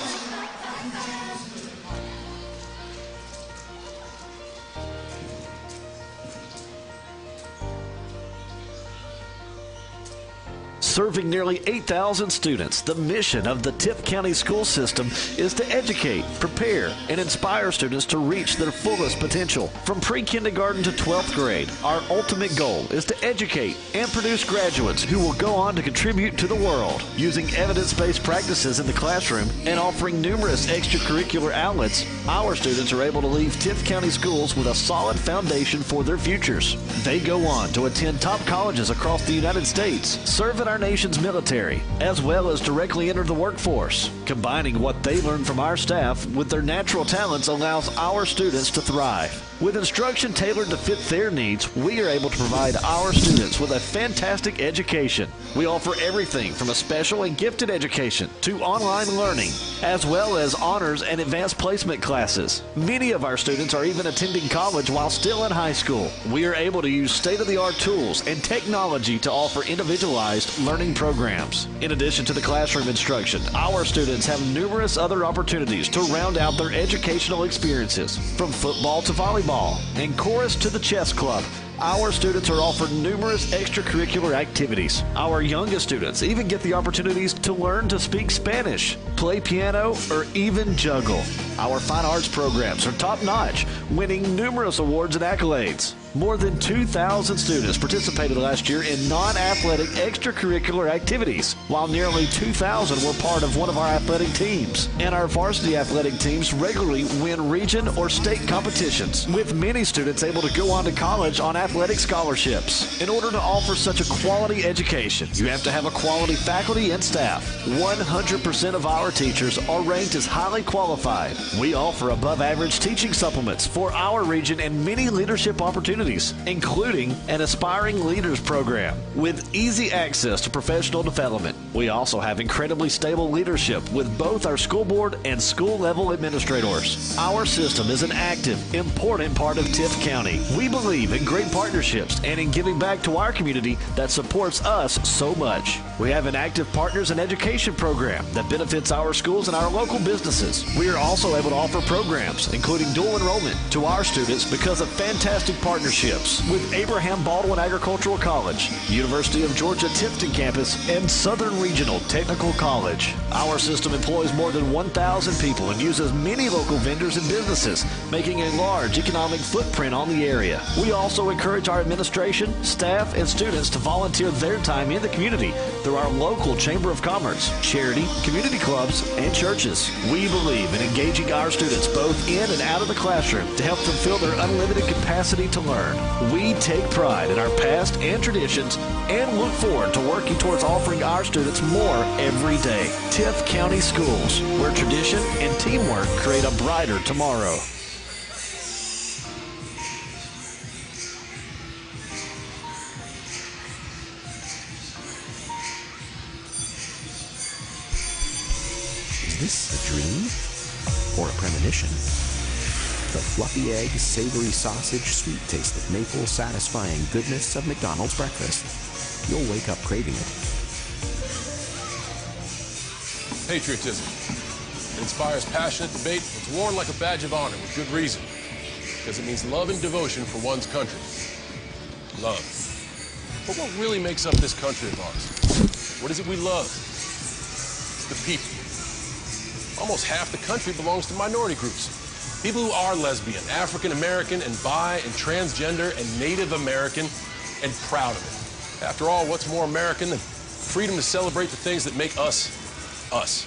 Speaker 6: Serving nearly 8,000 students, the mission of the Tift County school system is to educate, prepare, and inspire students to reach their fullest potential. From pre-kindergarten to 12th grade, our ultimate goal is to educate and produce graduates who will go on to contribute to the world. Using evidence-based practices in the classroom and offering numerous extracurricular outlets, our students are able to leave Tift County schools with a solid foundation for their futures. They go on to attend top colleges across the United States, serve in our nation's military, as well as directly enter the workforce. Combining what they learn from our staff with their natural talents allows our students to thrive. With instruction tailored to fit their needs, we are able to provide our students with a fantastic education. We offer everything from a special and gifted education to online learning, as well as honors and advanced placement classes. Many of our students are even attending college while still in high school. We are able to use state-of-the-art tools and technology to offer individualized learning programs. In addition to the classroom instruction, our students have numerous other opportunities to round out their educational experiences, from football to volleyball and chorus to the chess club. Our students are offered numerous extracurricular activities. Our youngest students even get the opportunities to learn to speak Spanish, play piano, or even juggle. Our fine arts programs are top-notch, winning numerous awards and accolades. More than 2,000 students participated last year in non-athletic extracurricular activities, while nearly 2,000 were part of one of our athletic teams. And our varsity athletic teams regularly win region or state competitions, with many students able to go on to college on athletic scholarships. In order to offer such a quality education, you have to have a quality faculty and staff. 100% of our teachers are ranked as highly qualified. We offer above-average teaching supplements for our region and many leadership opportunities, including an Aspiring Leaders program with easy access to professional development. We also have incredibly stable leadership with both our school board and school-level administrators. Our system is an active, important part of Tift County. We believe in great partnerships and in giving back to our community that supports us so much. We have an active partners and education program that benefits our schools and our local businesses. We are also able to offer programs, including dual enrollment, to our students because of fantastic partnerships with Abraham Baldwin Agricultural College, University of Georgia Tifton Campus, and Southern Regional Technical College. Our system employs more than 1,000 people and uses many local vendors and businesses, making a large economic footprint on the area. We also encourage our administration, staff, and students to volunteer their time in the community through our local Chamber of Commerce, charity, community clubs, and churches. We believe in engaging our students both in and out of the classroom to help them feel their unlimited capacity to learn. We take pride in our past and traditions and look forward to working towards offering our students more every day. Tift County Schools, where tradition and teamwork create a brighter tomorrow.
Speaker 11: Is this a dream or a premonition? The fluffy egg, savory sausage, sweet taste of maple, satisfying goodness of McDonald's breakfast. You'll wake up craving it.
Speaker 12: Patriotism. It inspires passionate debate. It's worn like a badge of honor with good reason. Because it means love and devotion for one's country. Love. But what really makes up this country of ours? What is it we love? It's the people. Almost half the country belongs to minority groups. People who are lesbian, African American, and bi, and transgender, and Native American, and proud of it. After all, what's more American than freedom to celebrate the things that make us, us?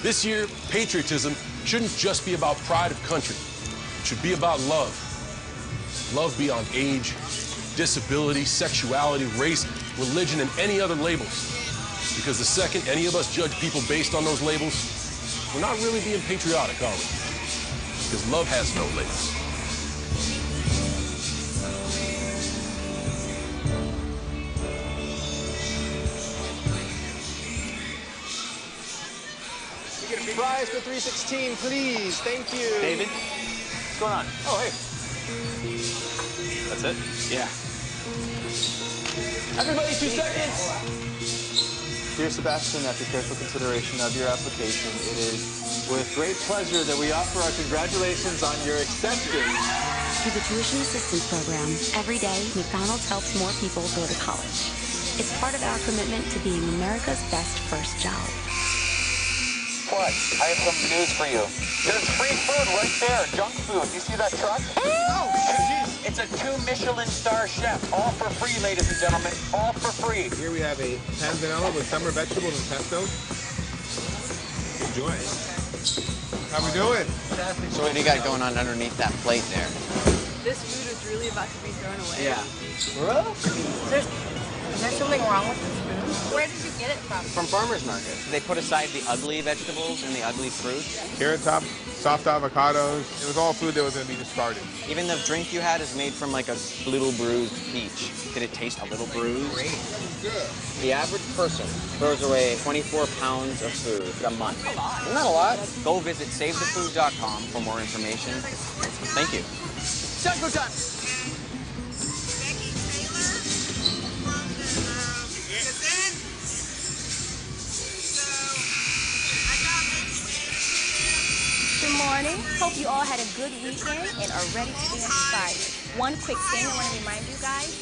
Speaker 12: This year, patriotism shouldn't just be about pride of country. It should be about love. Love beyond age, disability, sexuality, race, religion, and any other labels. Because the second any of us judge people based on those labels, we're not really being patriotic, are we? Because love has no labels.
Speaker 2: You get a
Speaker 13: Fries for 316, please. Thank you.
Speaker 2: David, what's going on? Oh, hey. That's it?
Speaker 13: Yeah. Everybody, 2 seconds. Dear Sebastian, after careful consideration of your application, it is with great pleasure that we offer our congratulations on your acceptance.
Speaker 14: Through the Tuition Assistance Program, every day, McDonald's helps more people go to college. It's part of our commitment to being America's best first job.
Speaker 2: What? I have some news for you. There's free food right there, junk food. You see that truck? Oh, jeez. It's a 2 Michelin star chef. All for free, ladies and gentlemen. All for free.
Speaker 3: Here we have a panzanella with summer vegetables and pesto. Enjoy. How we doing?
Speaker 1: So what do you got going on underneath that plate there?
Speaker 5: This food is really about to be thrown away.
Speaker 1: Yeah.
Speaker 4: Is there something wrong with this food? Where did you get it from?
Speaker 1: From farmers market. They put aside the ugly vegetables and the ugly fruit.
Speaker 3: Carrot top, soft avocados. It was all food that was going to be discarded.
Speaker 1: Even the drink you had is made from like a little bruised peach. Did it taste a little bruised?
Speaker 3: Great. Good.
Speaker 1: The average person throws away 24 pounds of food a month. Not a lot. Go visit SaveTheFood.com for more information. Thank you.
Speaker 13: Taco time.
Speaker 15: Good morning. Hope you all had a good weekend and are ready to be inspired. One quick thing I want to remind you guys.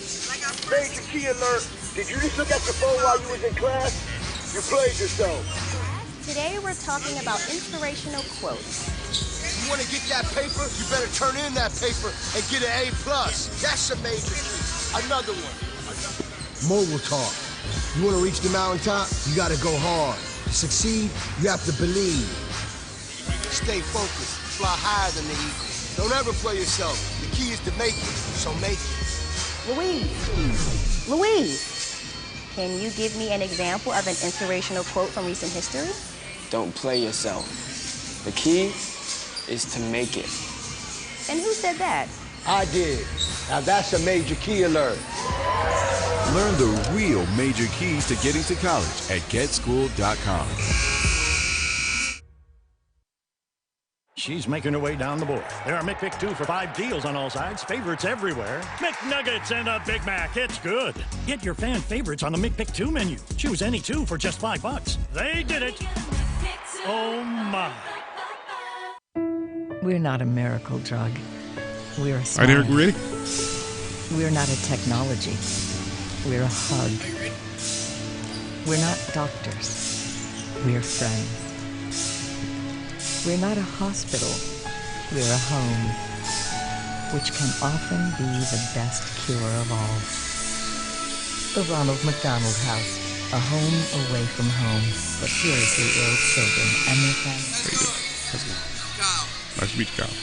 Speaker 16: Major key alert. Did you just look at your phone while you was in class? You played yourself.
Speaker 15: Today we're talking about inspirational quotes.
Speaker 16: You want to get that paper? You better turn in that paper and get an A+. That's a major key. Another one. Mogul talk. You want to reach the mountaintop? You got to go hard. To succeed, you have to believe. Stay focused. Fly higher than the eagle. Don't ever play yourself. The key is to make it, so make it.
Speaker 15: Louise, can you give me an example of an inspirational quote from recent history?
Speaker 17: Don't play yourself. The key is to make it.
Speaker 15: And who said that?
Speaker 16: I did. Now that's a major key alert.
Speaker 18: Learn the real major keys to getting to college at GetSchool.com.
Speaker 10: She's making her way down the board. There are McPick 2 for 5 deals on all sides. Favorites everywhere. McNuggets and a Big Mac. It's good. Get your fan favorites on the McPick 2 menu. Choose any 2 for just $5. They did it. Oh, my.
Speaker 8: We're not a miracle drug. We're a
Speaker 7: All
Speaker 8: smile.
Speaker 7: right, Eric, ready?
Speaker 8: We're not a technology. We're a hug. We're not doctors. We're friends. We're not a hospital. We're a home, which can often be the best cure of all. The Ronald McDonald House, a home away from home for seriously ill children and their families.
Speaker 7: There you go. That's good. Nice to meet you, Kyle.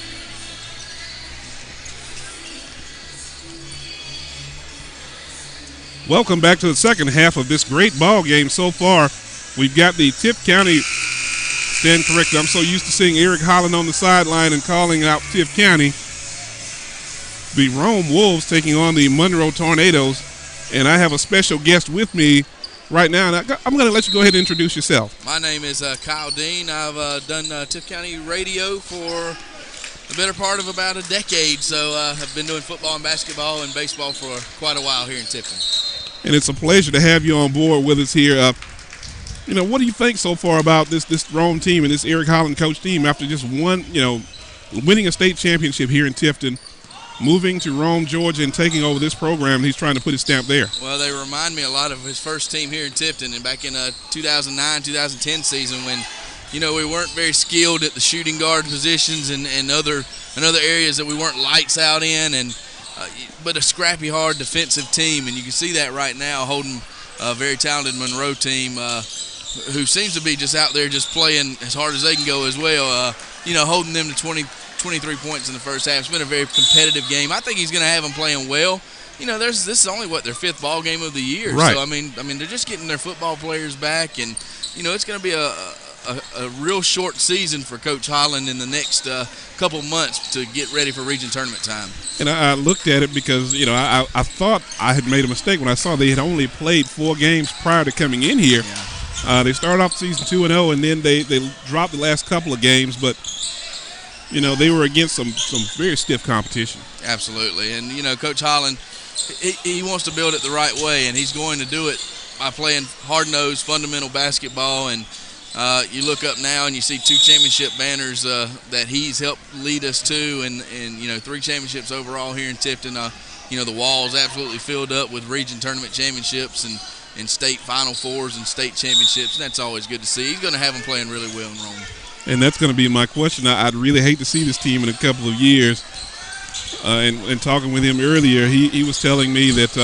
Speaker 7: Welcome back to the second half of this great ball game so far. We've got the Tift County, stand corrected, I'm so used to seeing Eric Holland on the sideline and calling out Tift County. The Rome Wolves taking on the Monroe Tornadoes, and I have a special guest with me right now. And I'm going to let you go ahead and introduce yourself.
Speaker 19: My name is Kyle Dean. I've done Tift County radio for the better part of about a decade, so I've been doing football and basketball and baseball for quite a while here in Tifton.
Speaker 7: And it's a pleasure to have you on board with us here. What do you think so far about this Rome team and this Eric Holland coach team after just winning a state championship here in Tifton, moving to Rome, Georgia, and taking over this program? He's trying to put his stamp there.
Speaker 19: Well, they remind me a lot of his first team here in Tifton, and back in 2009-2010 season when, we weren't very skilled at the shooting guard positions and other areas that we weren't lights out in, but a scrappy, hard defensive team, and you can see that right now holding a very talented Monroe team who seems to be just out there just playing as hard as they can go as well, holding them to 23 points in the first half. It's been a very competitive game. I think he's going to have them playing well. This is only, their 5th ball game of the year.
Speaker 7: Right.
Speaker 19: So, I mean, they're just getting their football players back, and, it's going to be a real short season for Coach Holland in the next couple months to get ready for region tournament time.
Speaker 7: And I looked at it because, I thought I had made a mistake when I saw they had only played 4 games prior to coming in here.
Speaker 19: Yeah.
Speaker 7: They started off the season 2-0, and then they dropped the last couple of games, but they were against some very stiff competition.
Speaker 19: Absolutely, and Coach Holland, he wants to build it the right way, and he's going to do it by playing hard-nosed, fundamental basketball. And you look up now and you see 2 championship banners that he's helped lead us to, and 3 championships overall here in Tifton. The wall's absolutely filled up with region tournament championships and state Final Fours and state championships, and that's always good to see. He's going to have them playing really well in Rome.
Speaker 7: And that's going to be my question. I'd really hate to see this team in a couple of years. And talking with him earlier, he was telling me that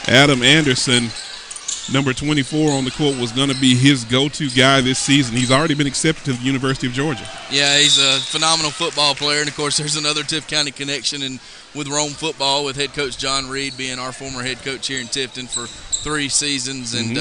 Speaker 7: Adam Anderson, number 24 on the court, was going to be his go-to guy this season. He's already been accepted to the University of Georgia. Yeah,
Speaker 19: he's a phenomenal football player. And, of course, there's another Tift County connection with Rome football, with head coach John Reed being our former head coach here in Tifton for 3 seasons. And,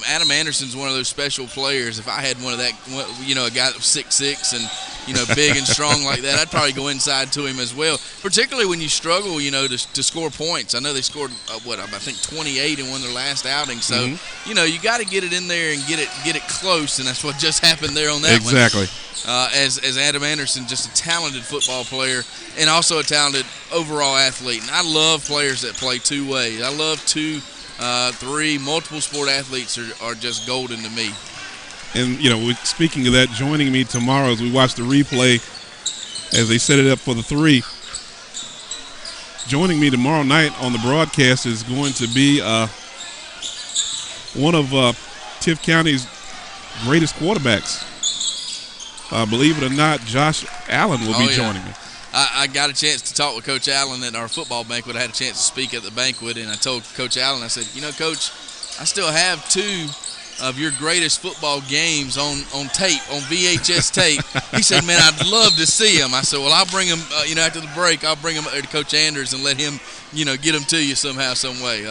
Speaker 19: Adam Anderson's one of those special players. If I had one of that, a guy that was 6'6" and, big and strong like that, I'd probably go inside to him as well, particularly when you struggle, to score points. I know they scored, I think 28 in one of their last outings. So, you got to get it in there and get it close, and that's what just happened there on that one.
Speaker 7: Exactly.
Speaker 19: As Adam Anderson, just a talented football player and also a talented overall athlete. And I love players that play 2 ways. I love 2, 3, multiple sport athletes are just golden to me.
Speaker 7: And, speaking of that, joining me tomorrow as we watch the replay as they set it up for the 3, joining me tomorrow night on the broadcast is going to be one of Tift County's greatest quarterbacks. Believe it or not, Josh Allen will be joining me.
Speaker 19: I got a chance to talk with Coach Allen at our football banquet. I had a chance to speak at the banquet, and I told Coach Allen, I said, Coach, I still have 2 of your greatest football games on tape, on VHS tape. He said, man, I'd love to see them. I said, well, I'll bring them, after the break, I'll bring them up there to Coach Anders and let him, get them to you somehow, some way.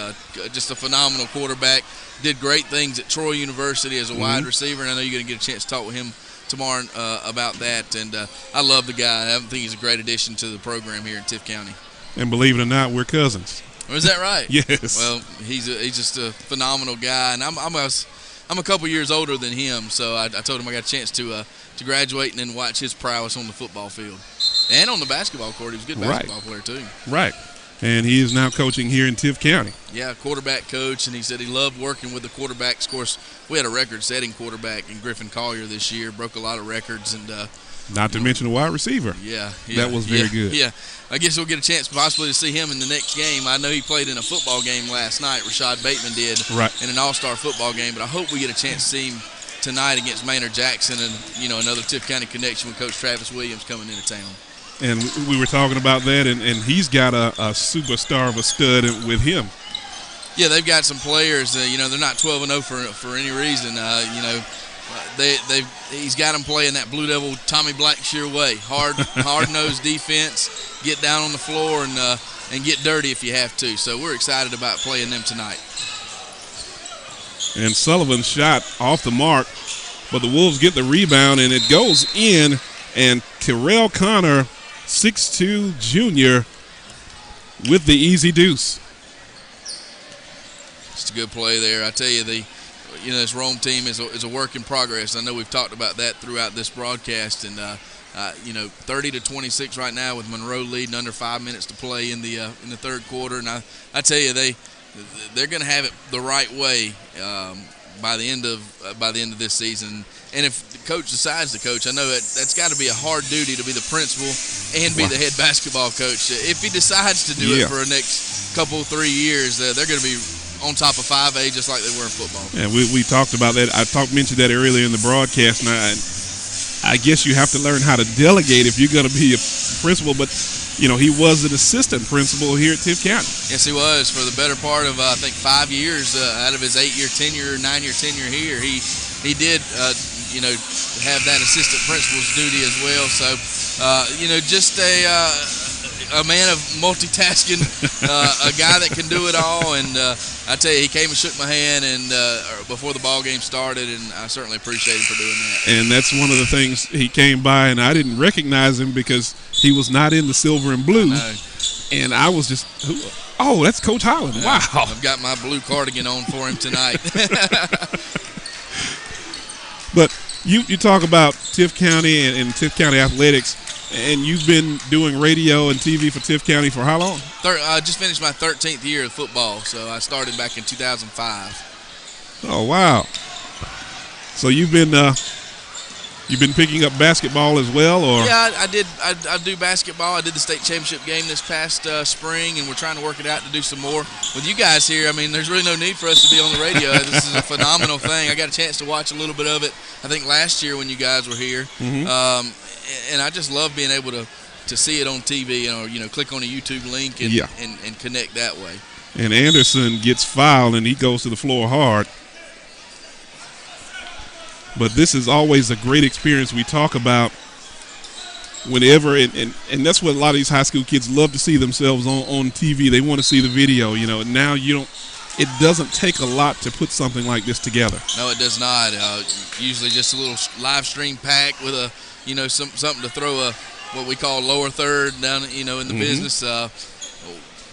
Speaker 19: Just a phenomenal quarterback. Did great things at Troy University as a wide receiver, and I know you're going to get a chance to talk with him tomorrow about that. And I love the guy. I think he's a great addition to the program here in Tift County.
Speaker 7: And believe it or not, we're cousins.
Speaker 19: Oh, is that right?
Speaker 7: Yes.
Speaker 19: Well, he's just a phenomenal guy, and I'm a couple years older than him, so I told him I got a chance to graduate and then watch his prowess on the football field and on the basketball court. He was a good basketball player too.
Speaker 7: Right. And he is now coaching here in Tift County.
Speaker 19: Yeah, quarterback coach, and he said he loved working with the quarterbacks. Of course, we had a record-setting quarterback in Griffin Collier this year, broke a lot of records, and
Speaker 7: not to mention a wide receiver.
Speaker 19: Yeah,
Speaker 7: that was very good.
Speaker 19: Yeah, I guess we'll get a chance possibly to see him in the next game. I know he played in a football game last night. Rashad Bateman did in an all-star football game, but I hope we get a chance to see him tonight against Maynard Jackson and another Tift County connection with Coach Travis Williams coming into town.
Speaker 7: And we were talking about that, and he's got a superstar of a stud with him.
Speaker 19: Yeah, they've got some players. They're not 12-0 for any reason. He's got them playing that Blue Devil Tommy Blackshear way, hard-nosed defense, get down on the floor and get dirty if you have to. So we're excited about playing them tonight.
Speaker 7: And Sullivan's shot off the mark, but the Wolves get the rebound, and it goes in. And Terrell Connor, 6'2", junior, with the easy deuce.
Speaker 19: Just a good play there. I tell you, this Rome team is a work in progress. I know we've talked about that throughout this broadcast, and 30-26 right now with Monroe leading under 5 minutes to play in the 3rd quarter. And I tell you, they're going to have it the right way by the end of this season. And if the coach decides to coach, I know that's got to be a hard duty to be the principal and be the head basketball coach. If he decides to do it for the next couple, 3 years, they're going to be on top of 5A just like they were in football.
Speaker 7: Yeah, we talked about that. I mentioned that earlier in the broadcast, and I guess you have to learn how to delegate if you're going to be a principal. But, he was an assistant principal here at Tift County.
Speaker 19: Yes, he was for the better part of, I think, 5 years out of his 8-year tenure, 9-year tenure here. He did, have that assistant principal's duty as well. So, just a man of multitasking, a guy that can do it all. And I tell you, he came and shook my hand and before the ball game started, and I certainly appreciate him for doing that.
Speaker 7: And that's one of the things. He came by, and I didn't recognize him because he was not in the silver and blue. And I was just, that's Coach Holland. Wow.
Speaker 19: I've got my blue cardigan on for him tonight.
Speaker 7: But you talk about Tift County and Tift County athletics, and you've been doing radio and TV for Tift County for how long?
Speaker 19: I just finished my 13th year of football, so I started back in 2005.
Speaker 7: Oh, wow. So you've been picking up basketball as well, or?
Speaker 19: Yeah, I did. I do basketball. I did the state championship game this past spring, and we're trying to work it out to do some more. With you guys here, I mean, there's really no need for us to be on the radio. This is a phenomenal thing. I got a chance to watch a little bit of it, I think, last year when you guys were here.
Speaker 7: Mm-hmm.
Speaker 19: And I just love being able to see it on TV or, click on a YouTube link and connect that way.
Speaker 7: And Anderson gets fouled, and he goes to the floor hard. But this is always a great experience we talk about whenever, and that's what a lot of these high school kids love to see themselves on TV. They want to see the video, and now it doesn't take a lot to put something like this together.
Speaker 19: No, it does not. Usually just a little live stream pack with something to throw what we call lower third down, in the business.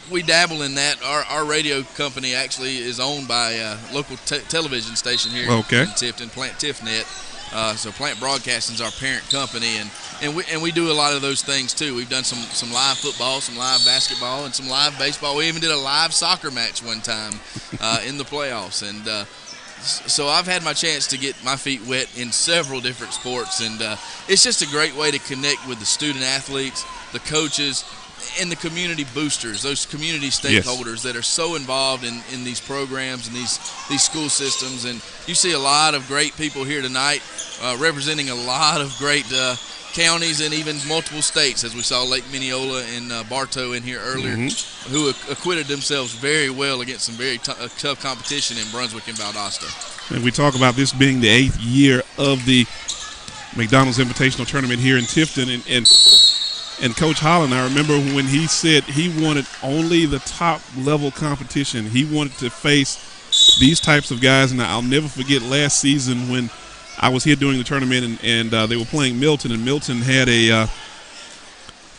Speaker 19: We dabble in that. Our radio company actually is owned by a local television station here in Tifton, Plant TIFnet. So Plant Broadcasting is our parent company, and we do a lot of those things too. We've done some live football, some live basketball, and some live baseball. We even did a live soccer match one time in the playoffs, and so I've had my chance to get my feet wet in several different sports, and it's just a great way to connect with the student athletes, the coaches, and the community boosters, those community stakeholders that are so involved in these programs and these school systems. And you see a lot of great people here tonight representing a lot of great counties and even multiple states, as we saw Lake Minneola and Bartow in here earlier, who acquitted themselves very well against some very tough competition in Brunswick and Valdosta.
Speaker 7: And we talk about this being the 8th year of the McDonald's Invitational Tournament here in Tifton, and Coach Holland, I remember when he said he wanted only the top level competition. He wanted to face these types of guys, and I'll never forget last season when I was here doing the tournament, and they were playing Milton, and Milton had a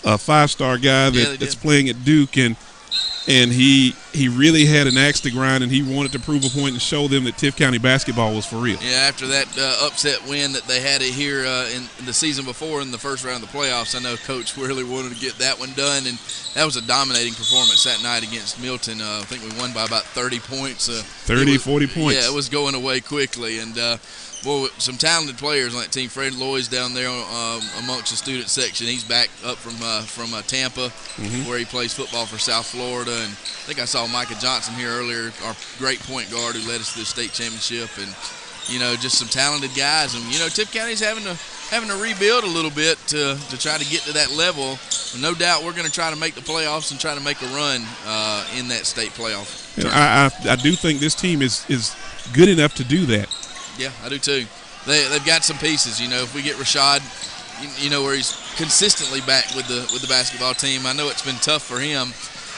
Speaker 7: 5-star guy that's playing at Duke, and he really had an axe to grind, and he wanted to prove a point and show them that Tift County basketball was for real.
Speaker 19: Yeah, after that upset win that they had it here in the season before in the first round of the playoffs, I know Coach really wanted to get that one done, and that was a dominating performance that night against Milton. I think we won by about 30 points.
Speaker 7: 40 points.
Speaker 19: Yeah, it was going away quickly, and some talented players on that team. Fred Lloyd's down there amongst the student section. He's back up from Tampa, where he plays football for South Florida. And I think I saw Micah Johnson here earlier, our great point guard who led us to the state championship. And just some talented guys. And Tift County's having to rebuild a little bit to try to get to that level. And no doubt we're going to try to make the playoffs and try to make a run in that state playoff.
Speaker 7: I do think this team is good enough to do that.
Speaker 19: Yeah, I do too. They've got some pieces. If we get Rashad, where he's consistently back with the basketball team. I know it's been tough for him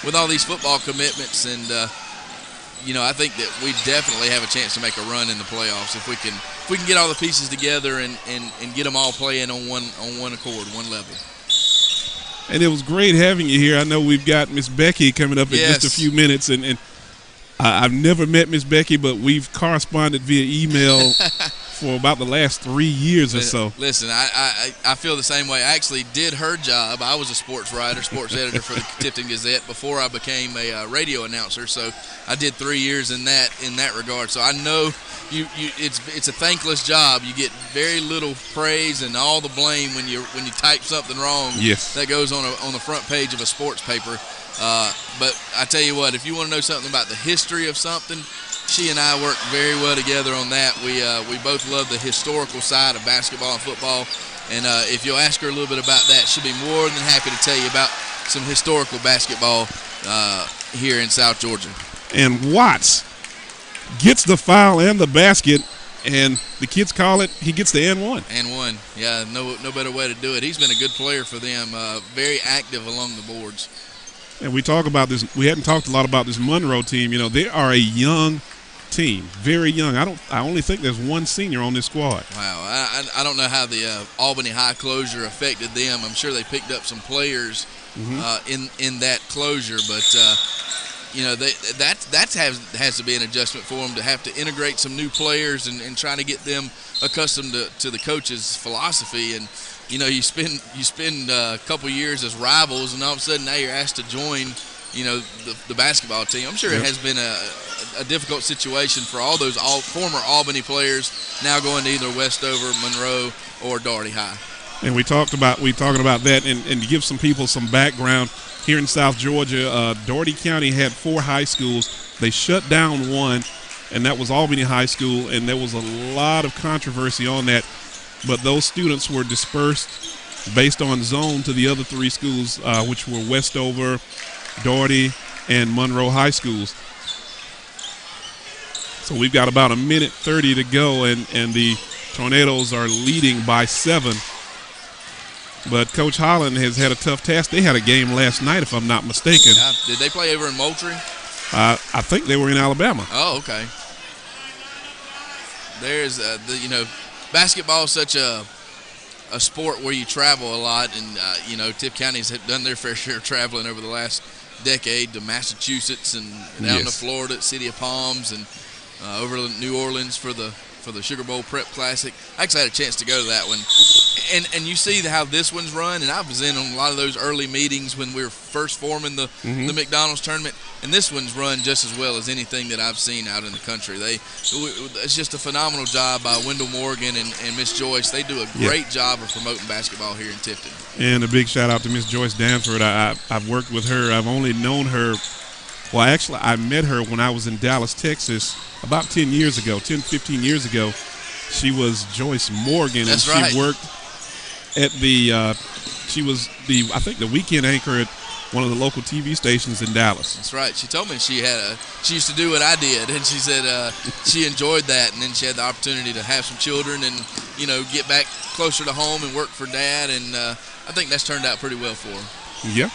Speaker 19: with all these football commitments, and I think that we definitely have a chance to make a run in the playoffs if we can get all the pieces together and get them all playing on one accord, one level.
Speaker 7: And it was great having you here. I know we've got Miss Becky coming up in just a few minutes, and I've never met Miss Becky, but we've corresponded via email for about the last 3 years or so.
Speaker 19: Listen, I feel the same way. I actually did her job. I was a sports writer, sports editor for the Tifton Gazette before I became a radio announcer. So I did 3 years in that regard. So I know it's a thankless job. You get very little praise and all the blame when you type something wrong.
Speaker 7: Yes.
Speaker 19: That goes on the front page of a sports paper. But I tell you what, if you want to know something about the history of something, she and I work very well together on that. We both love the historical side of basketball and football, and if you'll ask her a little bit about that, she'll be more than happy to tell you about some historical basketball here in South Georgia.
Speaker 7: And Watts gets the foul and the basket, and the kids call it, he gets the and one.
Speaker 19: And one, yeah, no better way to do it. He's been a good player for them, very active along the boards.
Speaker 7: And we talk about this. We hadn't talked a lot about this Monroe team. They are a young team, very young. I only think there's one senior on this squad.
Speaker 19: Wow, I don't know how the Albany High closure affected them. I'm sure they picked up some players in that closure, but has to be an adjustment for them to have to integrate some new players and trying to get them accustomed to the coach's philosophy. And you spend a couple years as rivals, and all of a sudden now you're asked to join the basketball team. I'm sure it has been a difficult situation for all those former Albany players now going to either Westover, Monroe, or Daugherty High.
Speaker 7: And we talking about that, and to give some people some background, here in South Georgia, Daugherty County had 4 high schools. They shut down one, and that was Albany High School, and there was a lot of controversy on that. But those students were dispersed based on zone to the other 3 schools, which were Westover, Daugherty, and Monroe High Schools. So we've got about 1:30 to go, and the Tornadoes are leading by 7. But Coach Holland has had a tough task. They had a game last night, if I'm not mistaken.
Speaker 19: Did they play over in Moultrie?
Speaker 7: I think they were in Alabama.
Speaker 19: Oh, okay. There's, basketball is such a sport where you travel a lot, and, Tift County's done their fair share of traveling over the last decade to Massachusetts and down to Florida at City of Palms and over to New Orleans for the Sugar Bowl Prep Classic. I actually had a chance to go to that one. And you see how this one's run, and I was in on a lot of those early meetings when we were first forming the McDonald's tournament, and this one's run just as well as anything that I've seen out in the country. It's just a phenomenal job by Wendell Morgan and Miss Joyce. They do a great job of promoting basketball here in Tifton.
Speaker 7: And a big shout out to Miss Joyce Danford. I've worked with her. I've only known her. Well, actually, I met her when I was in Dallas, Texas, about 15 years ago. She was Joyce Morgan,
Speaker 19: That's
Speaker 7: and
Speaker 19: right.
Speaker 7: She worked at she was I think the weekend anchor at one of the local TV stations in Dallas.
Speaker 19: That's right. She told me she used to do what I did, and she said she enjoyed that, and then she had the opportunity to have some children and, get back closer to home and work for Dad, and I think that's turned out pretty well for her.
Speaker 7: Yeah.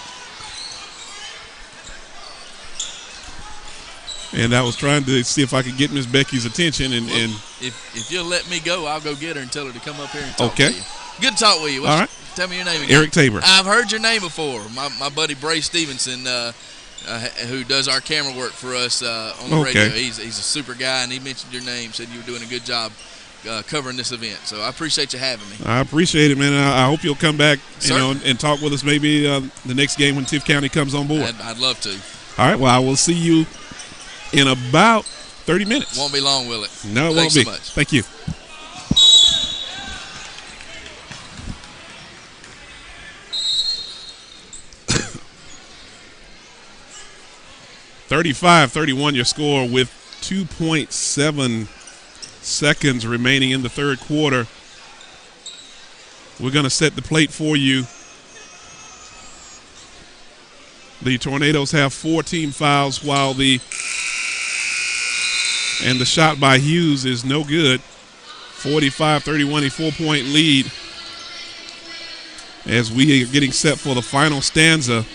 Speaker 7: And I was trying to see if I could get Miss Becky's attention. And
Speaker 19: if you'll let me go, I'll go get her and tell her to come up here and talk to you. Good to talk with you.
Speaker 7: All right.
Speaker 19: Tell me your name again.
Speaker 7: Eric Tabor.
Speaker 19: I've heard your name before. My buddy Bray Stevenson, who does our camera work for us on the radio. He's a super guy, and he mentioned your name, said you were doing a good job covering this event. So I appreciate you having me. I appreciate it, man. I hope you'll come back and talk with us maybe the next game when Tift County comes on board. I'd love to.
Speaker 7: All right. Well, I will see you in about 30 minutes.
Speaker 19: Won't be long, will it?
Speaker 7: No, it
Speaker 19: Thanks
Speaker 7: won't be.
Speaker 19: So much.
Speaker 7: Thank you. (35-31) your score with 2.7 seconds remaining in the third quarter. We're going to set the plate for you. The Tornadoes have 4 team fouls, while the shot by Hughes is no good. 45-31, a 4-point lead as we are getting set for the final stanza.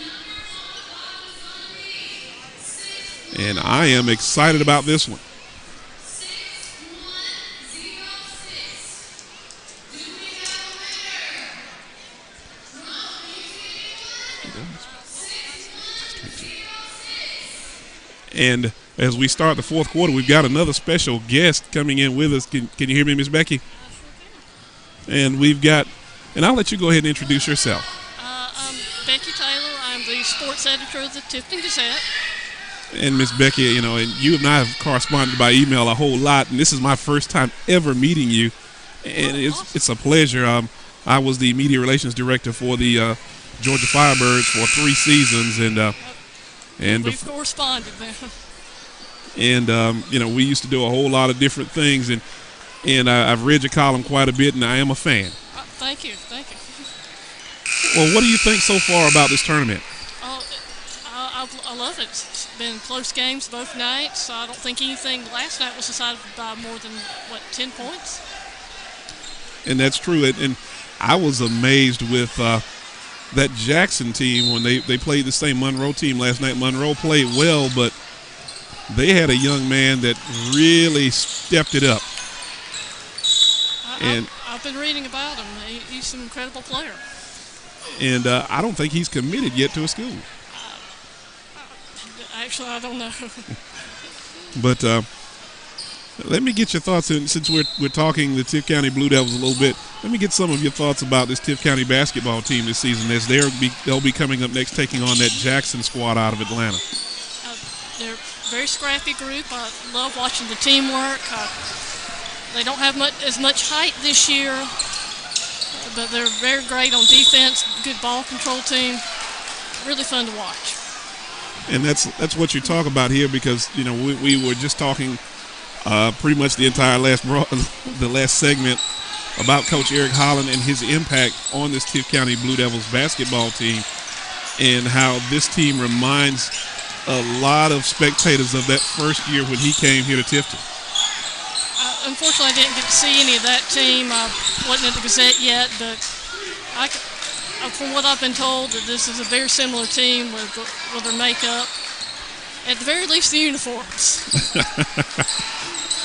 Speaker 7: And I am excited about this one. And as we start the fourth quarter, we've got another special guest coming in with us. Can you hear me, Miss Becky? And we've got, and I'll let you go ahead and introduce yourself.
Speaker 20: I'm Becky Taylor. I'm the sports editor of the Tifton Gazette.
Speaker 7: And Miss Becky, and you and I have corresponded by email a whole lot, and this is my first time ever meeting you, and it's a pleasure. I was the media relations director for the Georgia Firebirds for 3 seasons, and
Speaker 20: we've corresponded then.
Speaker 7: And we used to do a whole lot of different things, and I've read your column quite a bit, and I am a fan.
Speaker 20: Thank you.
Speaker 7: Well, what do you think so far about this tournament?
Speaker 20: I love it. It's been close games both nights. I don't think anything last night was decided by more than 10 points.
Speaker 7: And that's true. And I was amazed with that Jackson team when they played the same Monroe team last night. Monroe played well, but they had a young man that really stepped it up.
Speaker 20: I've been reading about him. He's an incredible player.
Speaker 7: And I don't think he's committed yet to a school.
Speaker 20: Actually, I don't know.
Speaker 7: But let me get your thoughts, and since we're talking the Tift County Blue Devils a little bit, let me get some of your thoughts about this Tift County basketball team this season, as they'll be coming up next, taking on that Jackson squad out of Atlanta.
Speaker 20: They're a very scrappy group. I love watching the teamwork. They don't have as much height this year, but they're very great on defense, good ball control team. Really fun to watch.
Speaker 7: And that's what you talk about here, because we were just talking pretty much the entire last segment about Coach Eric Holland and his impact on this Tift County Blue Devils basketball team, and how this team reminds a lot of spectators of that first year when he came here to Tifton.
Speaker 20: Unfortunately, I didn't get to see any of that team. I wasn't at the Gazette yet, but from what I've been told, that this is a very similar team with their makeup. At the very least, the uniforms.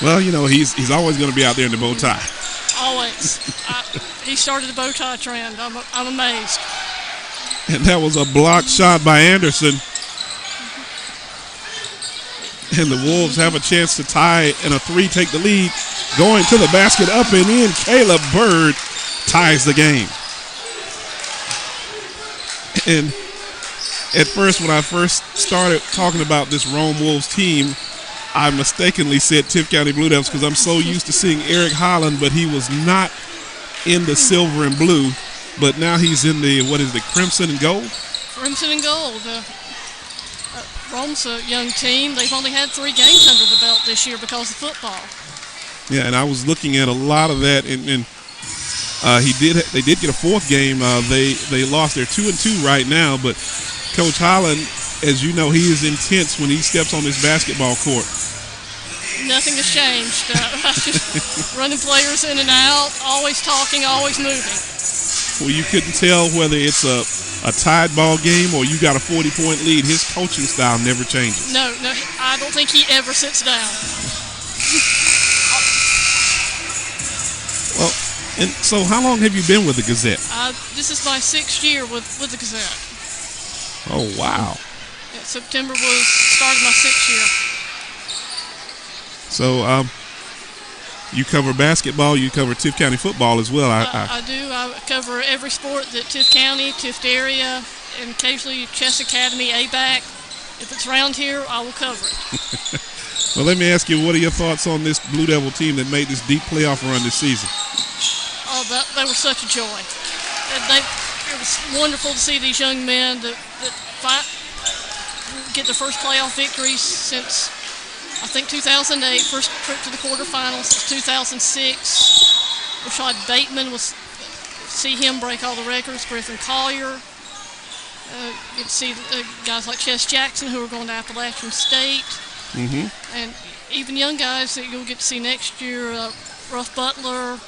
Speaker 7: Well, he's always going to be out there in the bow tie.
Speaker 20: Always. He started the bow tie trend. I'm amazed.
Speaker 7: And that was a blocked shot by Anderson. And the Wolves have a chance to tie, and a three take the lead. Going to the basket, up and in. Caleb Bird ties the game. And at first, when I first started talking about this Rome Wolves team, I mistakenly said Tift County Blue Devils because I'm so used to seeing Eric Holland, but he was not in the silver and blue. But now he's in the, crimson and gold?
Speaker 20: Crimson and gold. Rome's a young team. They've only had 3 games under the belt this year because of football.
Speaker 7: Yeah, and I was looking at a lot of that, and they did get a 4th game. They lost. They're 2-2 right now, but Coach Holland, as you know, he is intense when he steps on this basketball court.
Speaker 20: Nothing has changed. Just running players in and out, always talking, always moving.
Speaker 7: Well, you couldn't tell whether it's a tied ball game or you got a 40-point lead. His coaching style never changes.
Speaker 20: No, I don't think he ever sits down.
Speaker 7: Well, and so how long have you been with the Gazette?
Speaker 20: This is my 6th year with the Gazette.
Speaker 7: Oh, wow.
Speaker 20: Yeah, September started my 6th year.
Speaker 7: So, you cover basketball, you cover Tift County football as well.
Speaker 20: I do. I cover every sport that Tift County, Tift area, and occasionally Chess Academy, ABAC. If it's around here, I will cover it.
Speaker 7: Well, let me ask you, what are your thoughts on this Blue Devil team that made this deep playoff run this season?
Speaker 20: Oh, they were such a joy. It was wonderful to see these young men that get their first playoff victories since, I think, 2008, first trip to the quarterfinals since 2006. Rashad Bateman see him break all the records. Griffin Collier. You can see guys like Chess Jackson who are going to Appalachian State.
Speaker 7: Mm-hmm.
Speaker 20: And even young guys that you'll get to see next year, Ruff Butler,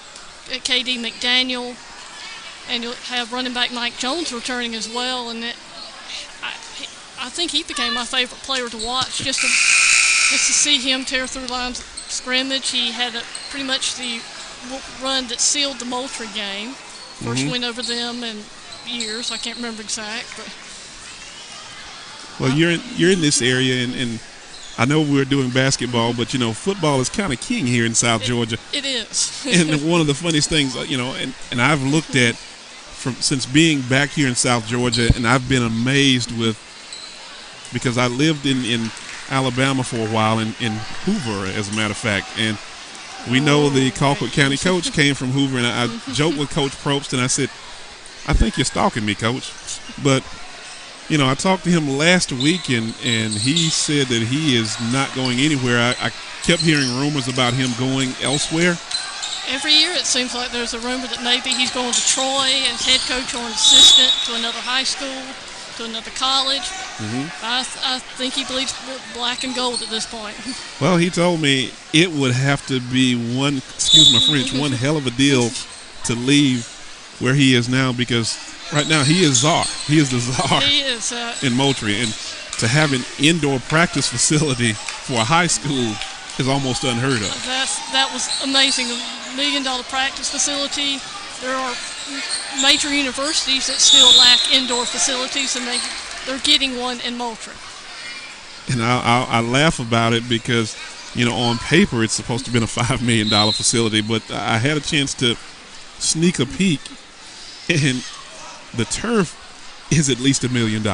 Speaker 20: KD McDaniel, and you'll have running back Mike Jones returning as well. And I think he became my favorite player to watch just to see him tear through lines of scrimmage. He had pretty much the run that sealed the Moultrie game. First win over them in years. I can't remember exact, but.
Speaker 7: Well, you're in this area, and I know we're doing basketball, but football is kind of king here in South Georgia.
Speaker 20: It is.
Speaker 7: And one of the funniest things, and I've looked at since being back here in South Georgia, and I've been amazed because I lived in Alabama for a while, in Hoover, as a matter of fact, and we know the Colquitt County coach came from Hoover, and I joked with Coach Probst, and I said, I think you're stalking me, Coach. But, I talked to him last week, and he said that he is not going anywhere. I kept hearing rumors about him going elsewhere.
Speaker 20: Every year it seems like there's a rumor that maybe he's going to Troy as head coach or an assistant to another high school, to another college.
Speaker 7: Mm-hmm.
Speaker 20: I think he believes black and gold at this point.
Speaker 7: Well, he told me it would have to be one hell of a deal to leave where he is now, because right now he is czar. He is the czar.
Speaker 20: He is.
Speaker 7: In Moultrie. And to have an indoor practice facility for a high school is almost unheard of.
Speaker 20: That was amazing. $1 million practice facility. There are major universities that still lack indoor facilities, and they're getting one in Moultrie.
Speaker 7: And I laugh about it because, on paper it's supposed to have been a $5 million facility, but I had a chance to sneak a peek, and the turf is at least $1 million.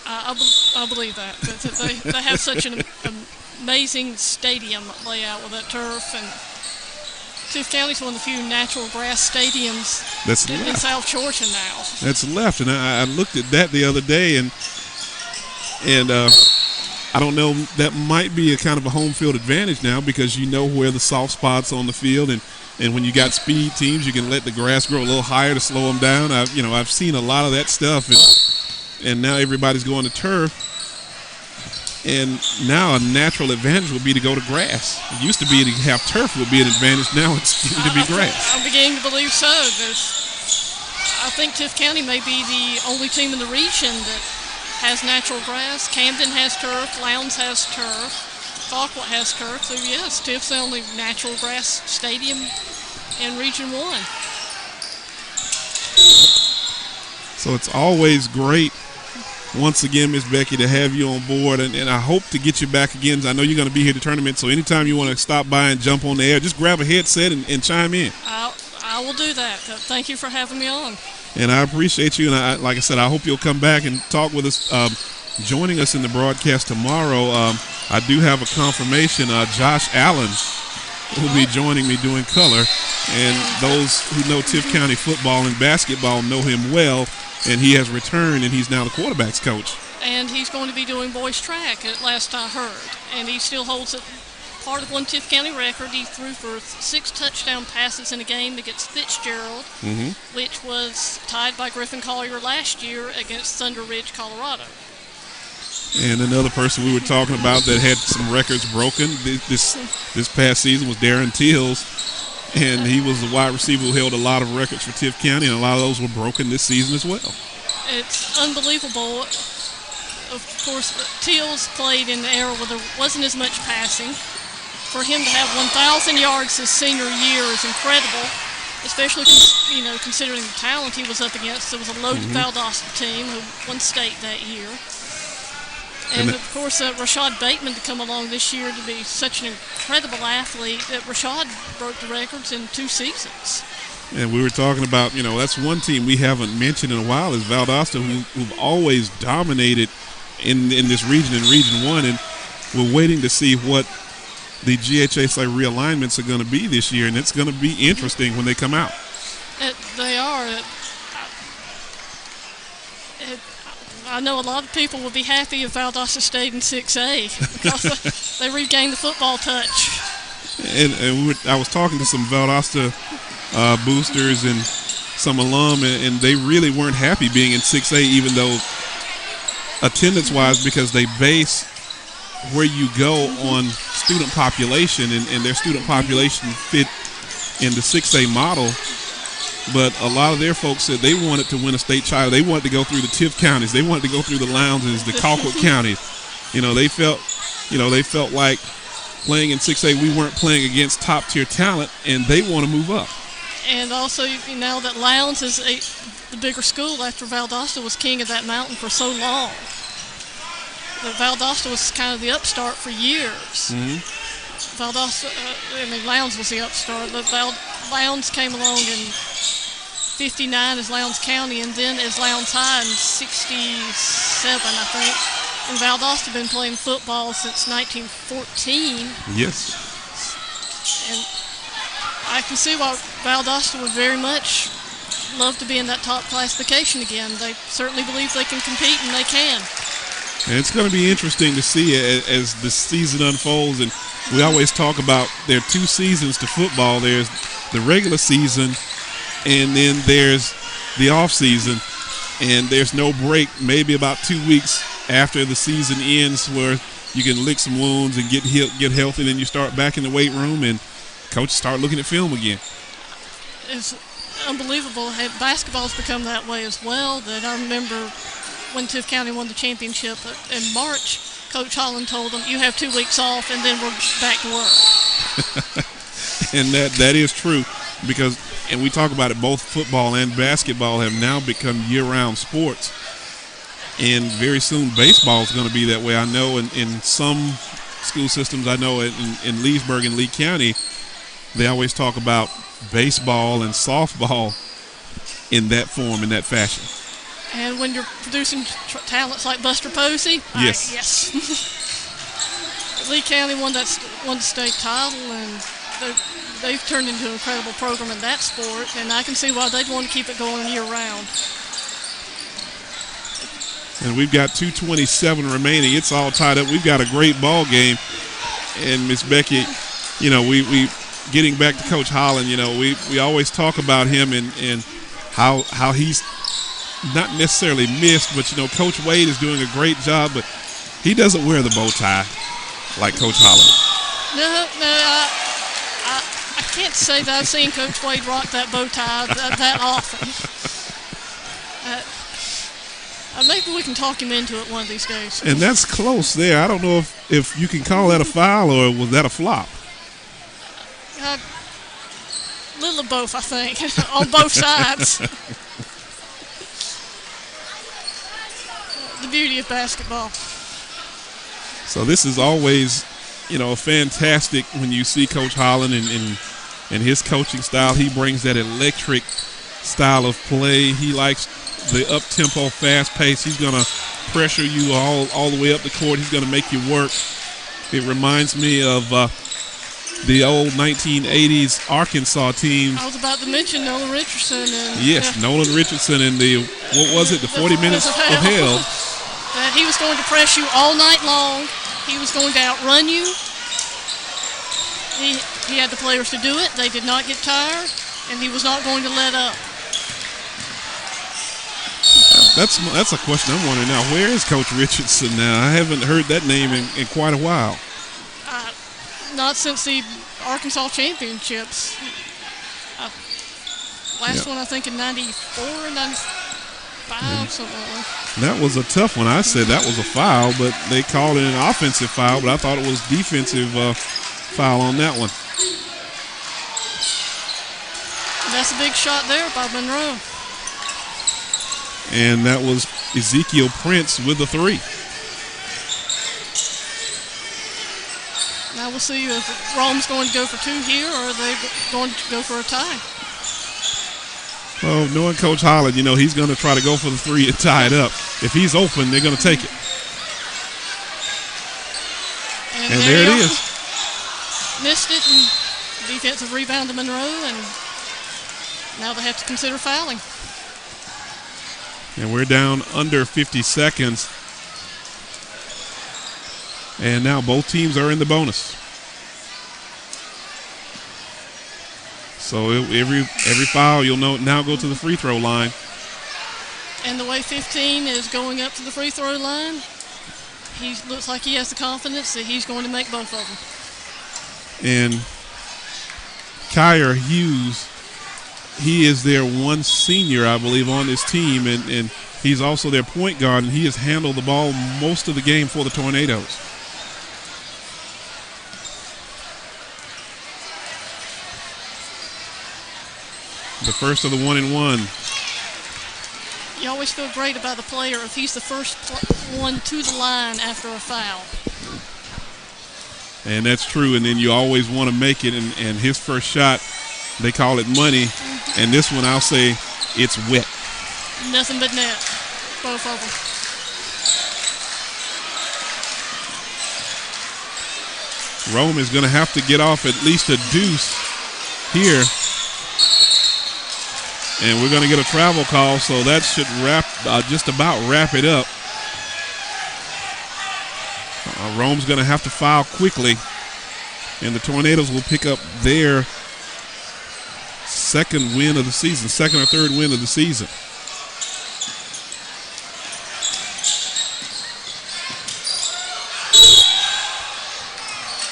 Speaker 20: I believe that. They have such an amazing stadium layout with that turf, and Tift County's one of the few natural grass stadiums in South Georgia now.
Speaker 7: That's left, and I looked at that the other day, and I don't know, that might be a kind of a home field advantage now because you know where the soft spots on the field, and when you got speed teams, you can let the grass grow a little higher to slow them down. I've seen a lot of that stuff, and now everybody's going to turf, and now a natural advantage would be to go to grass. It used to be to have turf would be an advantage. Now it's getting to be grass.
Speaker 20: I'm beginning to believe so. I think Tift County may be the only team in the region that has natural grass. Camden has turf. Lowndes has turf. Fauquier has turf. So, yes, Tift's the only natural grass stadium in Region 1.
Speaker 7: So it's always great, once again, Miss Becky, to have you on board, and I hope to get you back again. I know you're going to be here at the tournament, so anytime you want to stop by and jump on the air, just grab a headset and chime in.
Speaker 20: I will do that. Thank you for having me on.
Speaker 7: And I appreciate you, and like I said, I hope you'll come back and talk with us. Joining us in the broadcast tomorrow, I do have a confirmation. Josh Allen will be joining me doing color, and those who know Tift County football and basketball know him well, and he has returned, and he's now the quarterback's coach.
Speaker 20: And he's going to be doing boys track, at last I heard, and he still holds it. Part of one Tift County record. He threw for 6 touchdown passes in a game against Fitzgerald, which was tied by Griffin Collier last year against Thunder Ridge, Colorado.
Speaker 7: And another person we were talking about that had some records broken this past season was Darren Tills, and he was the wide receiver who held a lot of records for Tift County, and a lot of those were broken this season as well.
Speaker 20: It's unbelievable. Of course, Tills played in the era where there wasn't as much passing. For him to have 1,000 yards his senior year is incredible, especially considering the talent he was up against. There was a loaded Valdosta team who won state that year. And, of course, Rashad Bateman to come along this year to be such an incredible athlete that Rashad broke the records in 2 seasons.
Speaker 7: And we were talking about, that's one team we haven't mentioned in a while is Valdosta, who've always dominated in this region, in Region 1, and we're waiting to see what the GHSA realignments are going to be this year, and it's going to be interesting when they come out.
Speaker 20: They are. I know a lot of people will be happy if Valdosta stayed in 6A because they regained the football touch.
Speaker 7: And I was talking to some Valdosta boosters and some alum, and they really weren't happy being in 6A, even though attendance-wise, because they base where you go on student population, and their student population fit in the 6A model. But a lot of their folks said they wanted to win a state title. They wanted to go through the Tift counties. They wanted to go through the Lowndes, the Colquitt counties. They felt like playing in 6A, we weren't playing against top-tier talent, and they want to move up.
Speaker 20: And also, now that Lowndes is the bigger school after Valdosta was king of that mountain for so long. Valdosta was kind of the upstart for years. Valdosta, Lowndes was the upstart, but Lowndes came along in 59 as Lowndes County, and then as Lowndes High in 67, I think. And Valdosta had been playing football since 1914.
Speaker 7: Yes.
Speaker 20: And I can see why Valdosta would very much love to be in that top classification again. They certainly believe they can compete, and they can.
Speaker 7: And it's going to be interesting to see as the season unfolds. And we always talk about there are 2 seasons to football. There's the regular season, and then there's the off season. And there's no break, maybe about 2 weeks after the season ends, where you can lick some wounds and get healthy. Then you start back in the weight room, and coaches start looking at film again.
Speaker 20: It's unbelievable. Basketball's become that way as well. That I remember when Tift County won the championship in March, Coach Holland told them, "You have 2 weeks off, and then we're back to work."
Speaker 7: And that is true, because, and we talk about it, both football and basketball have now become year-round sports. And very soon baseball is going to be that way. I know in some school systems, I know in Leesburg and Lee County, they always talk about baseball and softball in that form, in that fashion.
Speaker 20: And when you're producing talents like Buster Posey,
Speaker 7: yes.
Speaker 20: Yes. Lee County won the state title, and they've turned into an incredible program in that sport, and I can see why they'd want to keep it going year-round.
Speaker 7: And we've got 2:27 remaining. It's all tied up. We've got a great ball game. And Miss Becky, you know, we getting back to Coach Holland, you know, we always talk about him and how he's not necessarily missed, but, you know, Coach Wade is doing a great job, but he doesn't wear the bow tie like Coach Holland.
Speaker 20: No, I can't say that I've seen Coach Wade rock that bow tie that often. Maybe we can talk him into it one of these days.
Speaker 7: And that's close there. I don't know if you can call that a foul or was that a flop?
Speaker 20: A little of both, I think, on both sides. The beauty of basketball.
Speaker 7: So this is always, you know, fantastic when you see Coach Holland and his coaching style. He brings that electric style of play. He likes the up-tempo, fast pace. He's going to pressure you all the way up the court. He's going to make you work. It reminds me of the old 1980s Arkansas team.
Speaker 20: I was about to mention Nolan Richardson.
Speaker 7: Yes, Nolan Richardson in the 40 minutes of hell.
Speaker 20: That he was going to press you all night long. He was going to outrun you. He had the players to do it. They did not get tired, and he was not going to let up.
Speaker 7: That's a question I'm wondering now. Where is Coach Richardson now? I haven't heard that name in quite a while.
Speaker 20: Not since the Arkansas championships. Last one, I think, in 94, 95, something like that.
Speaker 7: That was a tough one. I said that was a foul, but they called it an offensive foul, but I thought it was defensive foul on that one.
Speaker 20: That's a big shot there by Monroe.
Speaker 7: And that was Ezekiel Prince with the three.
Speaker 20: Now we'll see if Rome's going to go for two here, or are they going to go for a tie?
Speaker 7: Well, knowing Coach Holland, you know, he's going to try to go for the three and tie it up. If he's open, they're going to take it. And there it is.
Speaker 20: Missed it, and defensive rebound to Monroe, and now they have to consider fouling.
Speaker 7: And we're down under 50 seconds. And now both teams are in the bonus. So every foul, you'll now go to the free throw line.
Speaker 20: And the way 15 is going up to the free throw line, he looks like he has the confidence that he's going to make both of them.
Speaker 7: And Kyer Hughes, he is their one senior, I believe, on this team, and he's also their point guard, and he has handled the ball most of the game for the Tornadoes. The first of the 1-and-1.
Speaker 20: You always feel great about the player if he's the first one to the line after a foul.
Speaker 7: And that's true, and then you always want to make it, and his first shot, they call it money, and this one I'll say it's wet.
Speaker 20: Nothing but net, both of
Speaker 7: them. Rome is going to have to get off at least a deuce here. And we're going to get a travel call, so that should just about wrap it up. Rome's going to have to foul quickly, and the Tornadoes will pick up their second win of the season, second or third win of the season.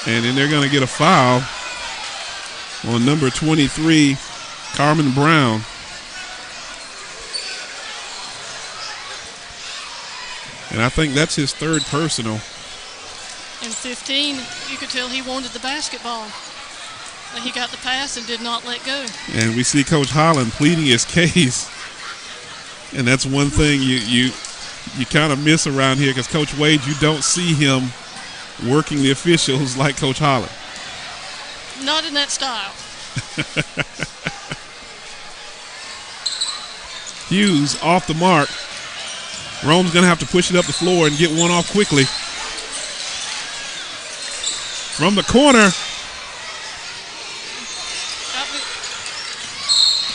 Speaker 7: And then they're going to get a foul on number 23, Carmen Brown. And I think that's his third personal.
Speaker 20: And 15, you could tell he wanted the basketball. But he got the pass and did not let go.
Speaker 7: And we see Coach Holland pleading his case. And that's one thing you kind of miss around here because Coach Wade, you don't see him working the officials like Coach Holland.
Speaker 20: Not in that style.
Speaker 7: Hughes off the mark. Rome's going to have to push it up the floor and get one off quickly. From the corner.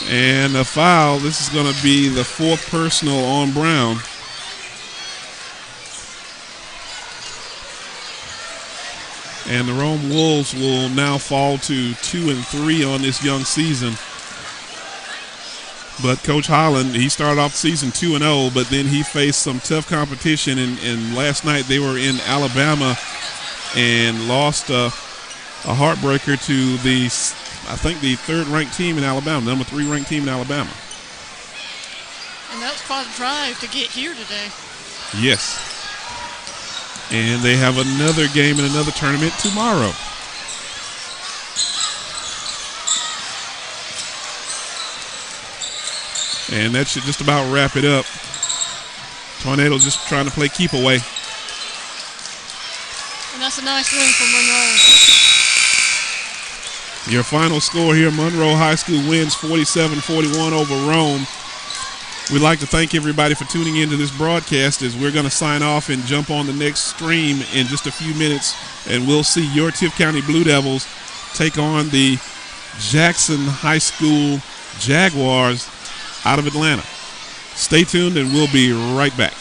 Speaker 7: And a foul. This is going to be the fourth personal on Brown. And the Rome Wolves will now fall to 2-3 on this young season. But Coach Holland, he started off the season 2-0, but then he faced some tough competition. And last night they were in Alabama and lost a heartbreaker to the third-ranked team in Alabama, number 3 ranked team in Alabama.
Speaker 20: And that was quite a drive to get here today.
Speaker 7: Yes. And they have another game in another tournament tomorrow. And that should just about wrap it up. Tornadoes just trying to play keep away.
Speaker 20: And that's a nice win for Monroe.
Speaker 7: Your final score here, Monroe High School wins 47-41 over Rome. We'd like to thank everybody for tuning into this broadcast as we're going to sign off and jump on the next stream in just a few minutes, and we'll see your Tift County Blue Devils take on the Jackson High School Jaguars out of Atlanta. Stay tuned, and we'll be right back.